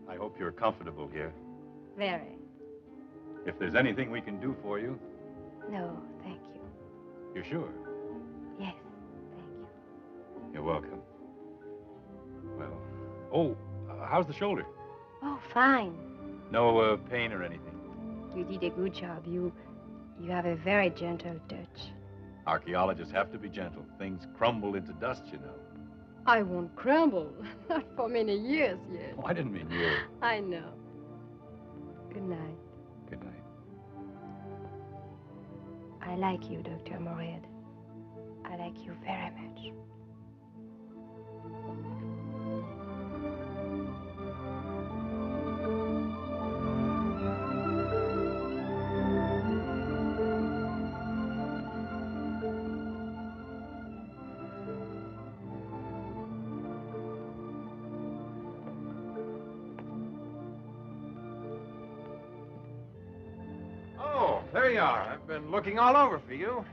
U: I hope you're comfortable here.
L: Very.
U: If there's anything we can do for you.
L: No, thank you.
U: You're sure?
L: Yes, thank you.
U: You're welcome. Well, how's the shoulder?
L: Oh, fine.
U: No pain or anything?
L: You did a good job. You have a very gentle touch.
U: Archaeologists have to be gentle. Things crumble into dust, you know.
L: I won't crumble. Not for many years yet.
U: Oh, I didn't mean you.
L: I know. Good night.
U: Good night.
L: I like you, Dr. Maurey. I like you very much.
A: There you are. I've been looking all over for you.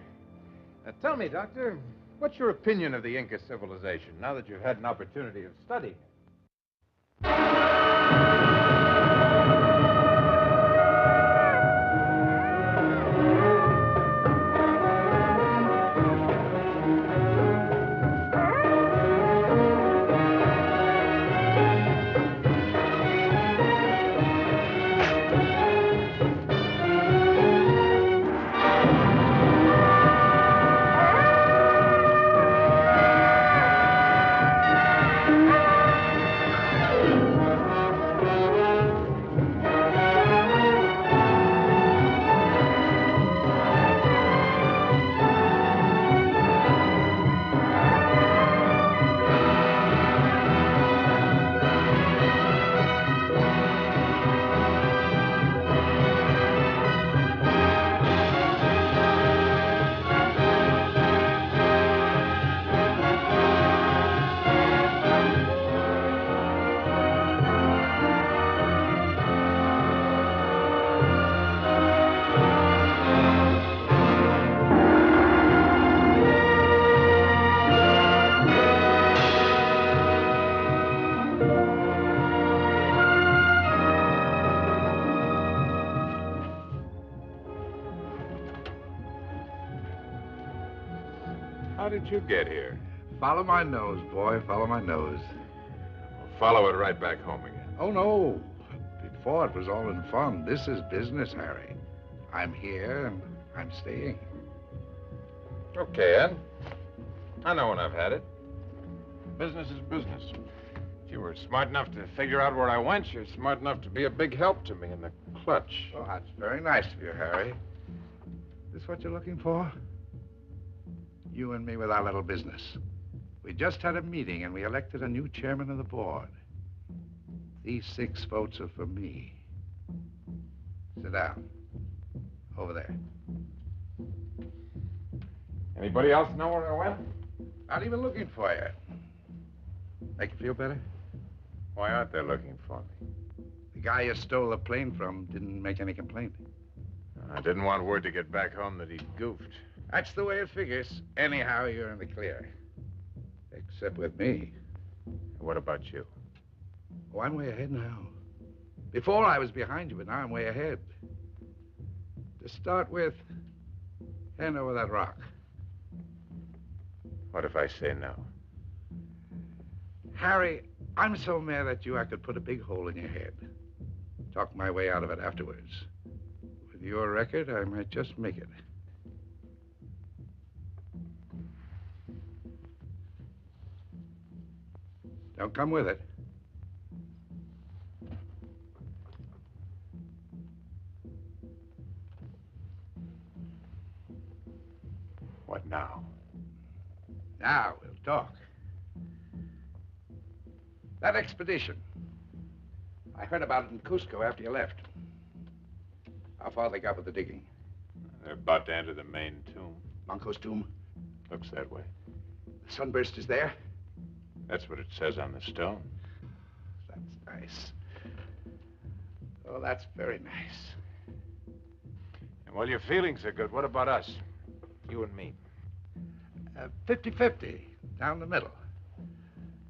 A: Tell me, Doctor, what's your opinion of the Inca civilization now that you've had an opportunity of studying it? How did you get here?
I: Follow my nose, boy. Follow my nose.
A: We'll follow it right back home again.
I: Oh, no. Before it was all in fun. This is business, Harry. I'm here and I'm staying.
A: Okay, Ed. I know when I've had it. Business is business. If you were smart enough to figure out where I went, you're smart enough to be a big help to me in the clutch.
I: Oh, that's very nice of you, Harry. Is this what you're looking for? You and me with our little business. We just had a meeting and we elected a new chairman of the board. These 6 votes are for me. Sit down. Over there.
A: Anybody else know where I went?
I: Not even looking for you. Make you feel better?
A: Why aren't they looking for me?
I: The guy you stole the plane from didn't make any complaint.
A: I didn't want word to get back home that he'd goofed.
I: That's the way it figures. Anyhow, you're in the clear. Except with me.
A: What about you?
I: Oh, I'm way ahead now. Before I was behind you, but now I'm way ahead. To start with, hand over that rock.
B: What if I say no?
I: Harry, I'm so mad at you I could put a big hole in your head. Talk my way out of it afterwards. With your record, I might just make it. Don't come with it.
B: What now?
I: Now we'll talk. That expedition. I heard about it in Cusco after you left. How far they got with the digging?
B: They're about to enter the main tomb.
I: Manco's tomb?
B: Looks that way.
I: The sunburst is there?
B: That's what it says on the stone.
I: That's nice. Oh, that's very nice.
B: And while your feelings are good, what about us? You and me.
I: 50-50, down the middle.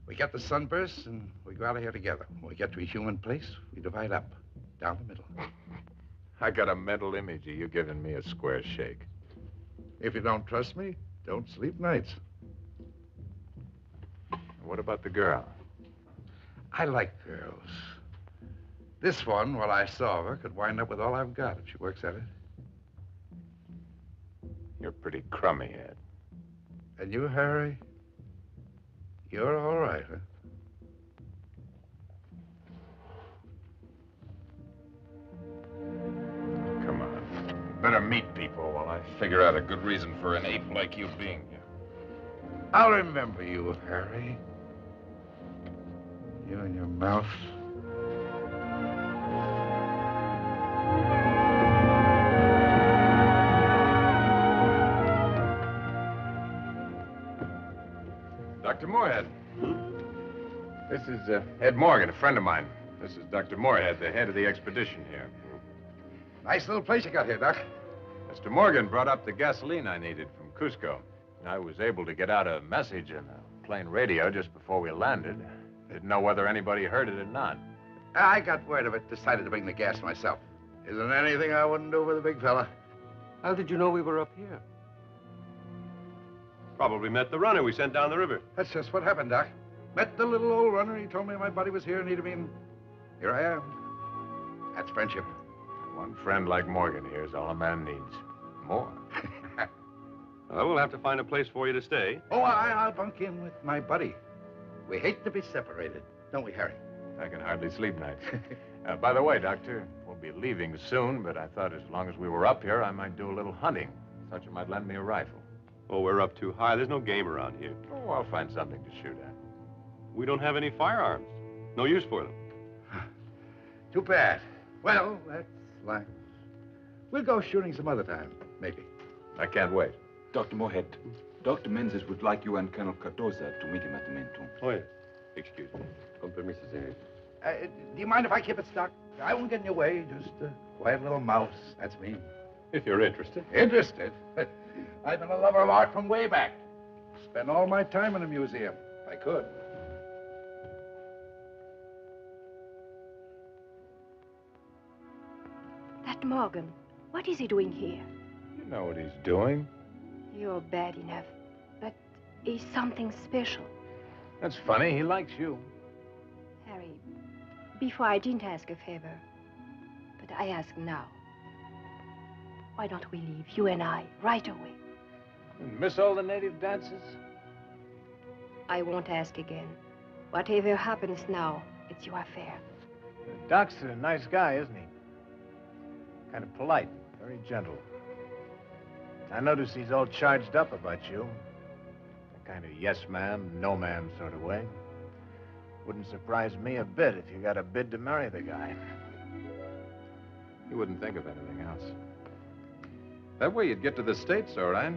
I: We get the sunburst and we go out of here together. When we get to a human place, we divide up, down the middle.
B: I got a mental image of you giving me a square shake.
I: If you don't trust me, don't sleep nights.
B: What about the girl?
I: I like girls. This one, what I saw of her, could wind up with all I've got if she works at it.
B: You're pretty crummy, Ed.
I: And you, Harry? You're all right, huh?
B: Come on. Better meet people while I figure out a good reason for an ape like you being here.
I: I'll remember you, Harry. You and your mouth.
B: Dr. Moorhead. This is Ed Morgan, a friend of mine. This is Dr. Moorhead, the head of the expedition here.
I: Nice little place you got here, Doc.
B: Mr. Morgan brought up the gasoline I needed from Cusco. I was able to get out a message in a plane radio just before we landed. Didn't know whether anybody heard it or not.
I: I got word of it, decided to bring the gas myself. Isn't anything I wouldn't do for the big fella.
T: How did you know we were up here?
U: Probably met the runner we sent down the river.
I: That's just what happened, Doc. Met the little old runner. He told me my buddy was here and needed me, and here I am. That's friendship.
B: One friend like Morgan here is all a man needs. More.
U: Well, we'll have to find a place for you to stay.
I: Oh, I'll bunk in with my buddy. We hate to be separated, don't we, Harry?
B: I can hardly sleep nights. By the way, Doctor, we'll be leaving soon, but I thought as long as we were up here, I might do a little hunting. Thought you might lend me a rifle.
U: Oh, we're up too high. There's no game around here.
B: Oh, I'll find something to shoot at.
U: We don't have any firearms. No use for them.
I: Too bad. Well, that's life. We'll go shooting some other time, maybe.
B: I can't wait.
N: Dr. Moorhead, Dr. Menzies would like you and Colonel Cardoza to meet him at the main tomb.
U: Oh, yes. Excuse me. Con permiso, señor.
I: Do you mind if I keep it stuck? I won't get in your way. Just a quiet little mouse. That's me.
U: If you're interested.
I: Interested? I've been a lover of art from way back. Spend all my time in a museum, if I could.
L: That Morgan, what is he doing here?
B: You know what he's doing.
L: You're bad enough, but he's something special.
B: That's funny. He likes you.
L: Harry, before I didn't ask a favor, but I ask now. Why don't we leave, you and I, right away?
B: You miss all the native dances?
L: I won't ask again. Whatever happens now, it's your affair.
A: Doc's a nice guy, isn't he? Kind of polite, very gentle. I notice he's all charged up about you. A kind of yes man, no man sort of way. Wouldn't surprise me a bit if you got a bid to marry the guy.
B: You wouldn't think of anything else. That way you'd get to the States, all right.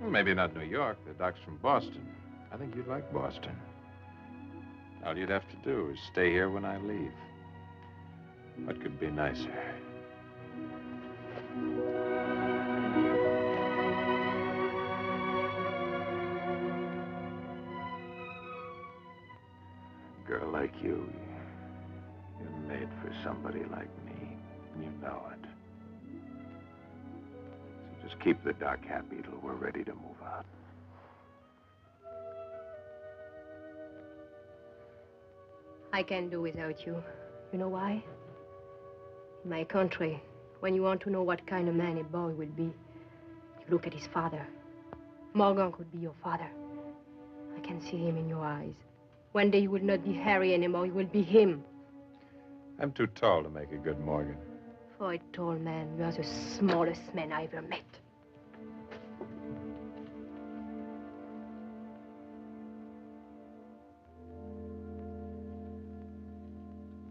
B: Well, maybe not New York. The Doc's from Boston. I think you'd like Boston. All you'd have to do is stay here when I leave. What could be nicer? A girl like you
P: You're made for somebody like me. You know it. So just keep the doc happy till we're ready to move out.
L: I can't do without you. You know why? In my country, when you want to know what kind of man a boy will be, you look at his father. Morgan could be your father. I can see him in your eyes. One day you will not be Harry anymore, you will be him.
B: I'm too tall to make a good Morgan.
L: For a tall man, you are the smallest man I ever met.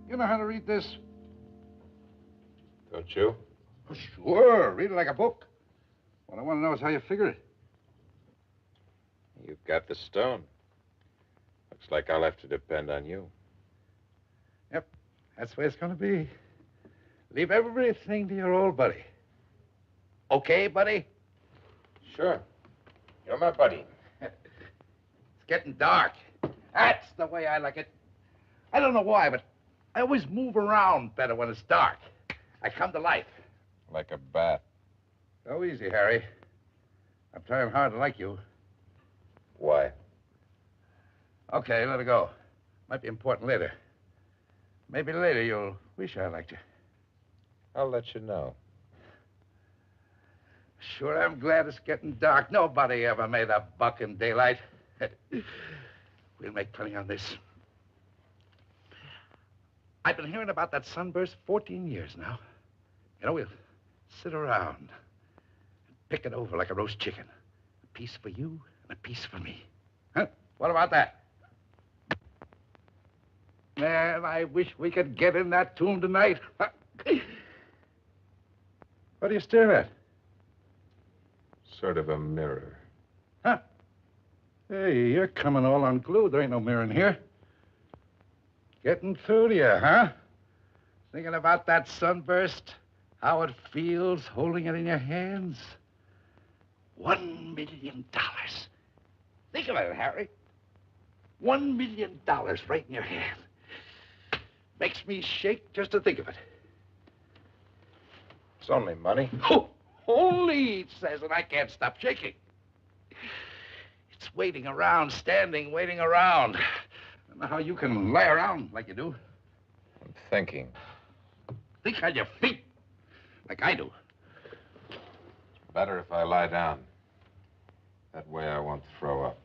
I: You know how to read this?
B: Don't you?
I: Oh, sure. Read it like a book. What I want to know is how you figure it.
B: You've got the stone. Looks like I'll have to depend on you.
I: Yep, that's the way it's going to be. Leave everything to your old buddy. Okay, buddy?
B: Sure. You're my buddy.
I: It's getting dark. That's the way I like it. I don't know why, but I always move around better when it's dark. I come to life.
B: Like a bat.
I: Go easy, Harry. I'm trying hard to like you.
B: Why?
I: Okay, let it go. Might be important later. Maybe later you'll wish I liked you.
B: I'll let you know.
I: Sure, I'm glad it's getting dark. Nobody ever made a buck in daylight. We'll make plenty on this. I've been hearing about that sunburst 14 years now. You know, we'll sit around and pick it over like a roast chicken. A piece for you and a piece for me. Huh? What about that? Man, I wish we could get in that tomb tonight. What are you staring at?
B: Sort of a mirror.
I: Huh? Hey, you're coming all unglued. There ain't no mirror in here. Getting through to you, huh? Thinking about that sunburst? How it feels holding it in your hands? $1 million. Think of it, Harry. $1 million right in your hand. Makes me shake just to think of it.
B: It's only money.
I: Oh, only, it says, and I can't stop shaking. It's waiting around, standing, waiting around. I don't know how you can lie around like you do.
B: I'm thinking.
I: Think on your feet, like I do.
B: Better if I lie down. That way I won't throw up.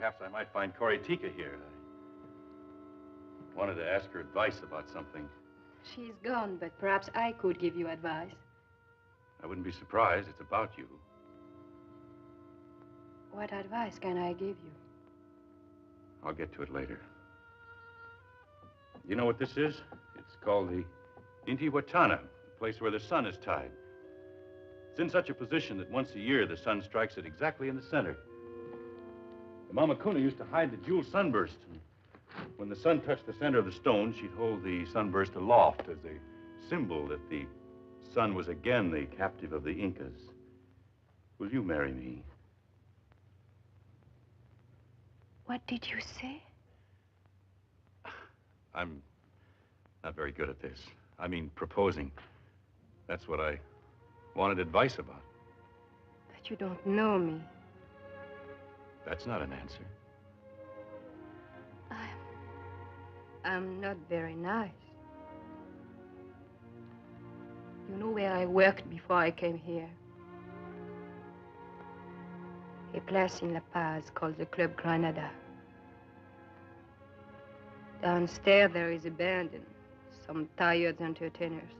C: perhaps I might find Tika here. I wanted to ask her advice about something.
L: She's gone, but perhaps I could give you advice.
C: I wouldn't be surprised. It's about you.
L: What advice can I give you?
C: I'll get to it later. You know what this is? It's called the Intihuatana, the place where the sun is tied. It's in such a position that once a year the sun strikes it exactly in the center. The Mamakuna used to hide the jewel sunburst. And when the sun touched the center of the stone, she'd hold the sunburst aloft as a symbol that the sun was again the captive of the Incas. Will you marry me?
L: What did you say?
C: I'm not very good at this. I mean, proposing. That's what I wanted advice about.
L: But you don't know me.
C: That's not an answer.
L: I'm not very nice. You know where I worked before I came here? A place in La Paz called the Club Granada. Downstairs there is a band and some tired entertainers.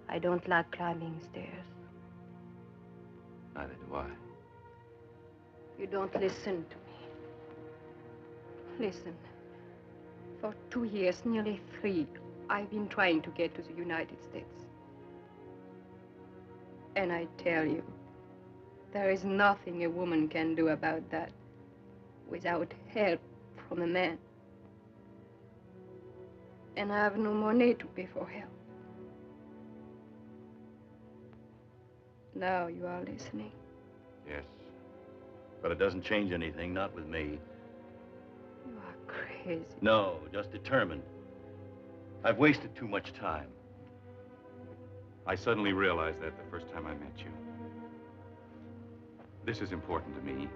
L: I don't like climbing stairs.
C: Neither do I.
L: You don't listen to me. Listen. For 2 years, nearly 3, I've been trying to get to the United States. And I tell you, there is nothing a woman can do about that without help from a man. And I have no money to pay for help. Now you are listening.
C: Yes. But it doesn't change anything, not with me.
L: You are crazy.
C: No, just determined. I've wasted too much time. I suddenly realized that the first time I met you. This is important to me.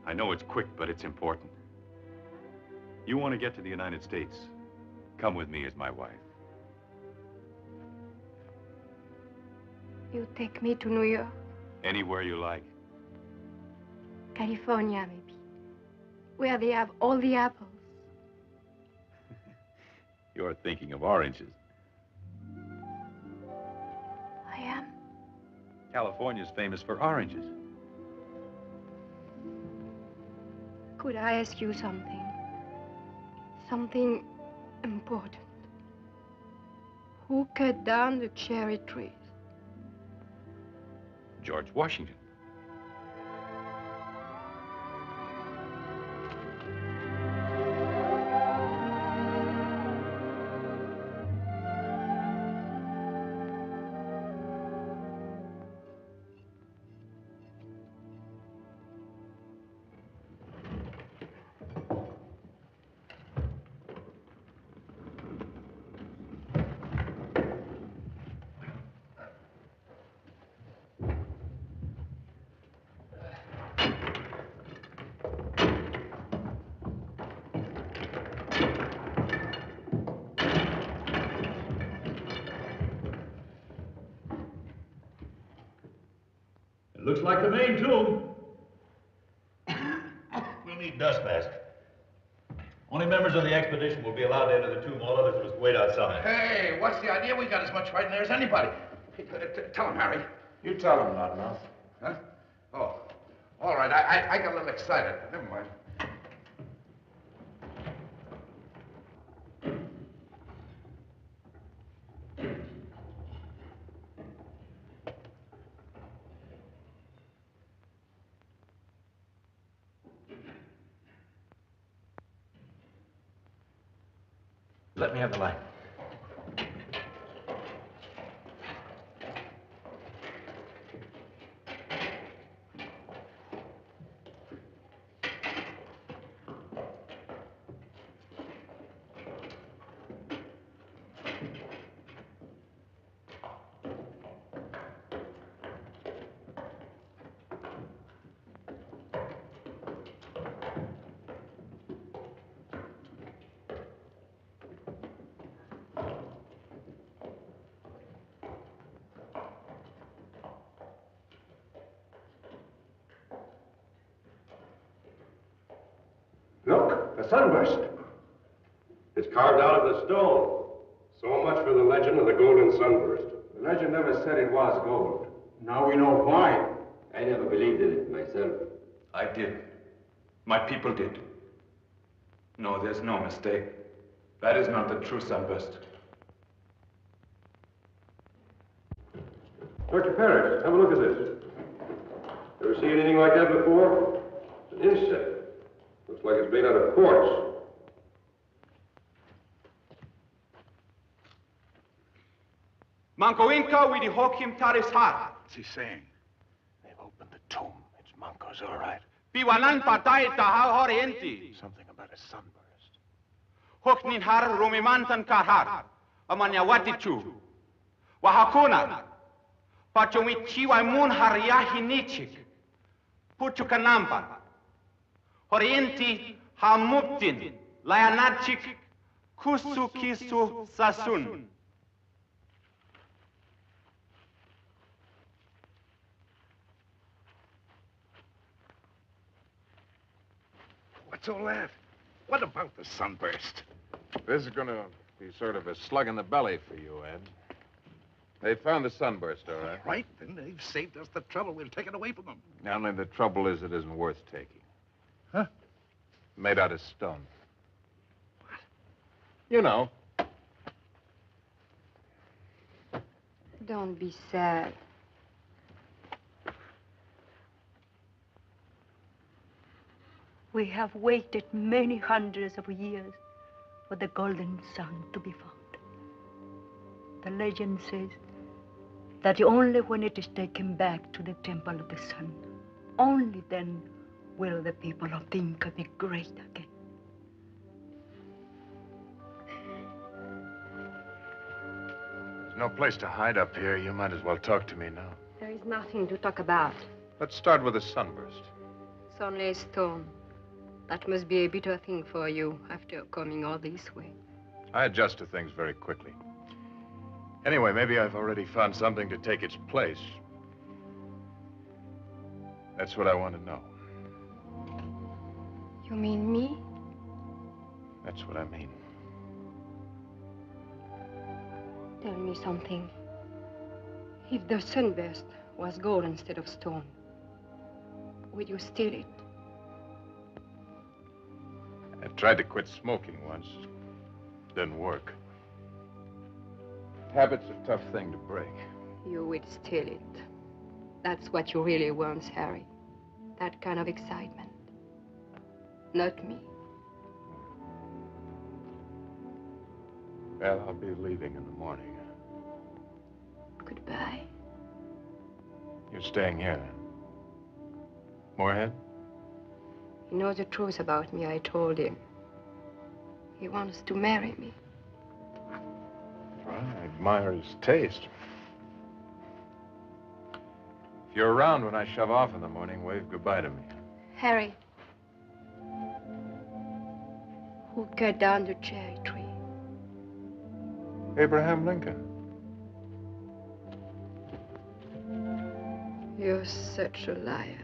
C: I know it's quick, but it's important. You want to get to the United States? Come with me as my wife.
L: You take me to New York?
C: Anywhere you like.
L: California, maybe. Where they have all the apples.
C: You're thinking of oranges.
L: I am.
C: California's famous for oranges.
L: Could I ask you something? Something important. Who cut down the cherry trees?
C: George Washington.
H: Looks like the main tomb. We'll need dust masks. Only members of the expedition will be allowed to enter the tomb. All others must wait outside.
I: Hey, what's the idea? We got as much right in there as anybody. Hey, tell him, Harry.
J: You tell him, Loudmouth.
I: Huh? Oh, all right. I got a little excited. Never mind.
J: Let me have the light.
F: A sunburst. It's carved out of the stone. So much for the legend of the golden sunburst.
M: The legend never said it was gold. Now we know why.
T: I never believed in it myself.
N: I did. My people did. No, there's no mistake. That is not the true sunburst.
F: Dr. Parrish, have a look at this. Ever see anything like that before? It's an insect. Looks like it's made out of quartz.
W: Manco Inca, we hokim taris hat.
P: What's he saying? They've opened the tomb. It's Manco's, all right.
W: Piwanan patay tahal orienti.
P: Something about a sunburst.
W: Hoknin har rumimantan karhat. Amanyawatichu. Wahakuna. Pachumichi waimun har yahinichik. Puchukanampa. Orienti hamuptin. Layanachik. Kusu kisu sasun.
I: What's all that? What about the sunburst?
B: This is going to be sort of a slug in the belly for you, Ed. They found the sunburst, all right.
I: Right, then they've saved us the trouble. We'll take it away from them.
B: Only the trouble is it isn't worth taking.
I: Huh?
B: Made out of stone. What? You know.
L: Don't be sad.
V: We have waited many hundreds of years for the golden sun to be found. The legend says that only when it is taken back to the temple of the sun, only then will the people of the Inca be great again.
B: There's no place to hide up here. You might as well talk to me now.
L: There is nothing to talk about.
B: Let's start with the sunburst.
L: It's only a stone. That must be a bitter thing for you after coming all this way.
B: I adjust to things very quickly. Anyway, maybe I've already found something to take its place. That's what I want to know.
L: You mean me?
B: That's what I mean.
L: Tell me something. If the sunburst was gold instead of stone, would you steal it?
B: I tried to quit smoking once. Didn't work. Habit's a tough thing to break.
L: You would steal it. That's what you really want, Harry. That kind of excitement. Not me.
B: Well, I'll be leaving in the morning.
L: Goodbye.
B: You're staying here. Moorhead?
L: He knows the truth about me, I told him. He wants to marry me.
B: Well, I admire his taste. If you're around when I shove off in the morning, wave goodbye to me.
L: Harry. Who cut down the cherry tree?
B: Abraham Lincoln.
L: You're such a liar.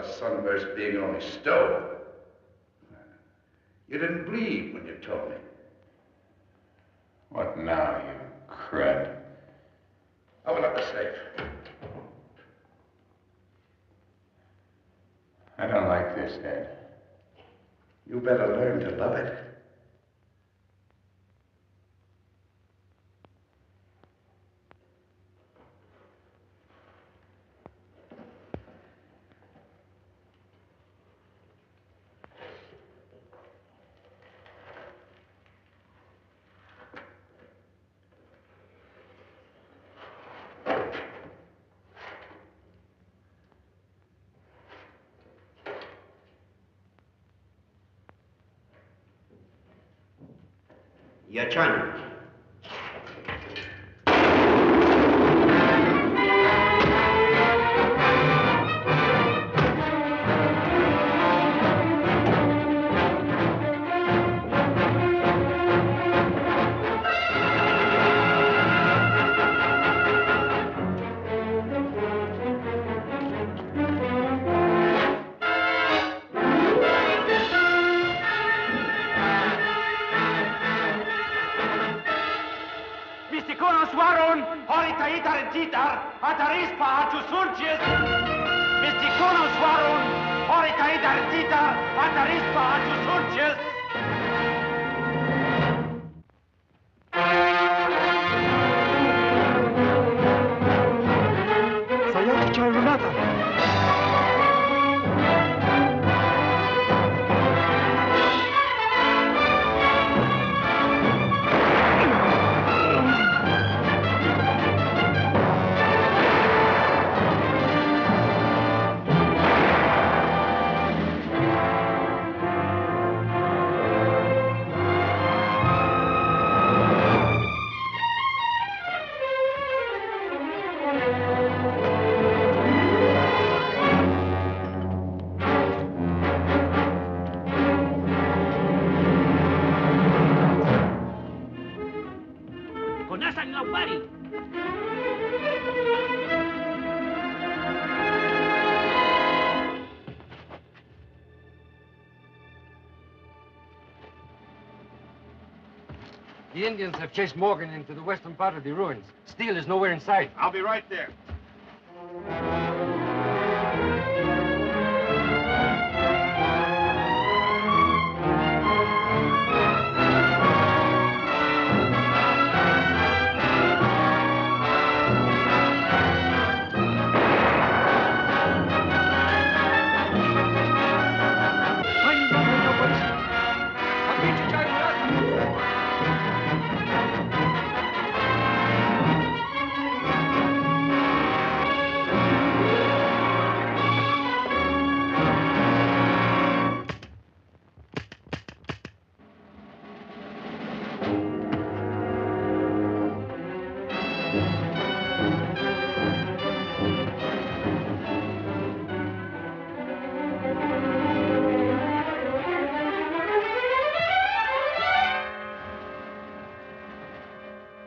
I: about a sunburst being only stone. You didn't bleed when you told me.
B: What now, you crud?
I: Open up the safe.
B: I don't like this, Ed.
I: You better learn to love it.
E: Your turn.
T: The Indians have chased Morgan into the western part of the ruins. Steele is nowhere in sight.
I: I'll be right there.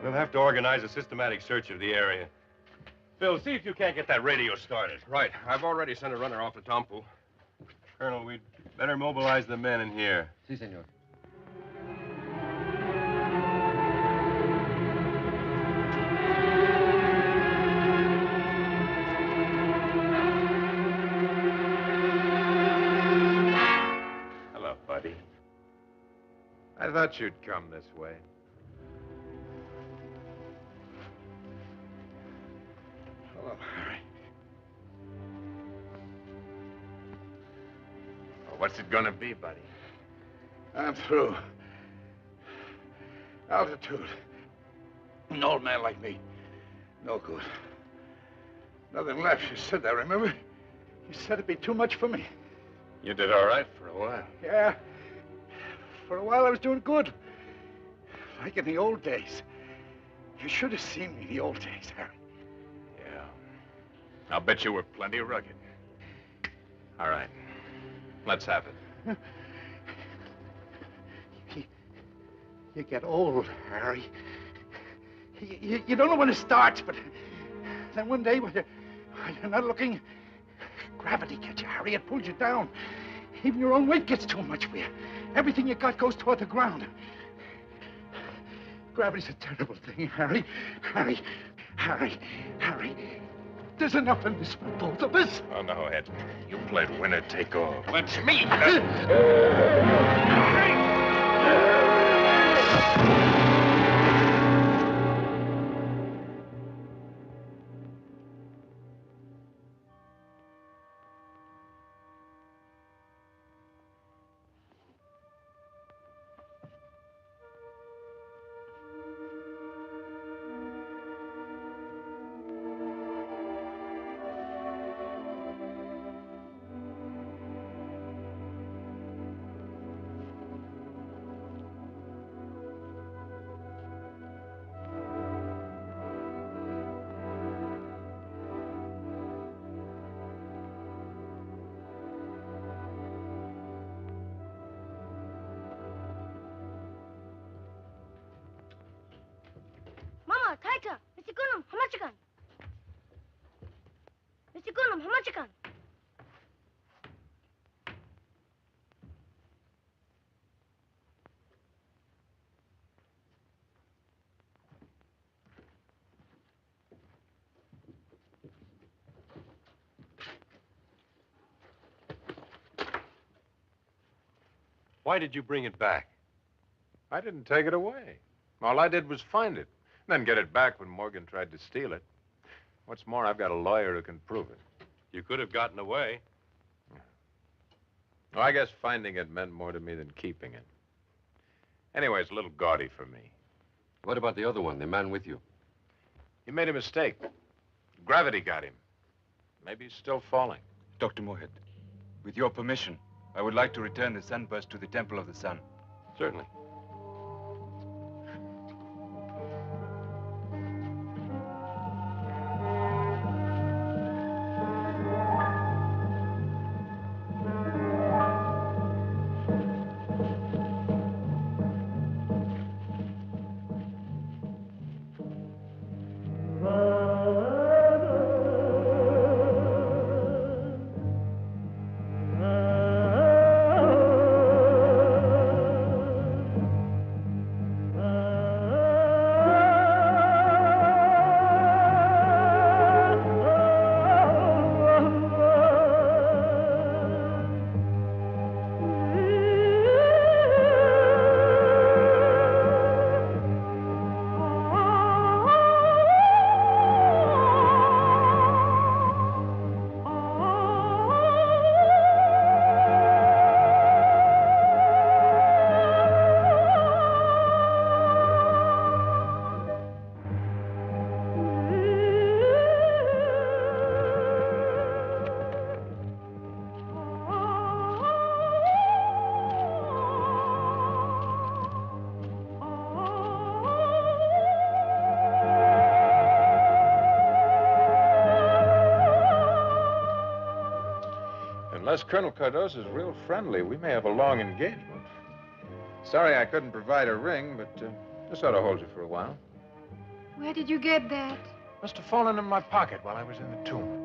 S: We'll have to organize a systematic search of the area. Phil, see if you can't get that radio started.
K: Right. I've already sent a runner off to Tompu.
S: Colonel, we'd better mobilize the men in here.
T: Si, senor.
B: Hello, buddy.
D: I thought you'd come this way.
I: Hello, Harry.
D: Well, what's it gonna be, buddy?
I: I'm through. Altitude. An old man like me. No good. Nothing left. You said that, remember? You said it'd be too much for me.
B: You did all right for a while.
I: Yeah. For a while I was doing good. Like in the old days. You should have seen me in the old days, Harry.
B: Yeah. I'll bet you were plenty rugged. All right. Let's have it.
I: You get old, Harry. You don't know when it starts, but then one day when you're not looking, gravity gets you, Harry. It pulls you down. Even your own weight gets too much for you. Everything you got goes toward the ground. Gravity's a terrible thing, Harry. Harry. There's enough in this for both of us.
B: Oh, no, Ed. You played winner take all.
I: That's me.
G: Mama, tighter. Mr. Gunham, how much again? Mr. Gunham, how much again?
U: Why did you bring it back?
B: I didn't take it away. All I did was find it, then get it back when Morgan tried to steal it. What's more, I've got a lawyer who can prove it.
U: You could have gotten away.
B: Well, I guess finding it meant more to me than keeping it. Anyway, it's a little gaudy for me.
T: What about the other one, the man with you?
B: He made a mistake. Gravity got him. Maybe he's still falling.
N: Dr. Moorhead, with your permission, I would like to return the sunburst to the Temple of the Sun.
U: Certainly.
B: Unless Colonel Cardoso's real friendly, we may have a long engagement. Sorry I couldn't provide a ring, but this ought to hold you for a while.
L: Where did you get that?
A: Must have fallen in my pocket while I was in the tomb.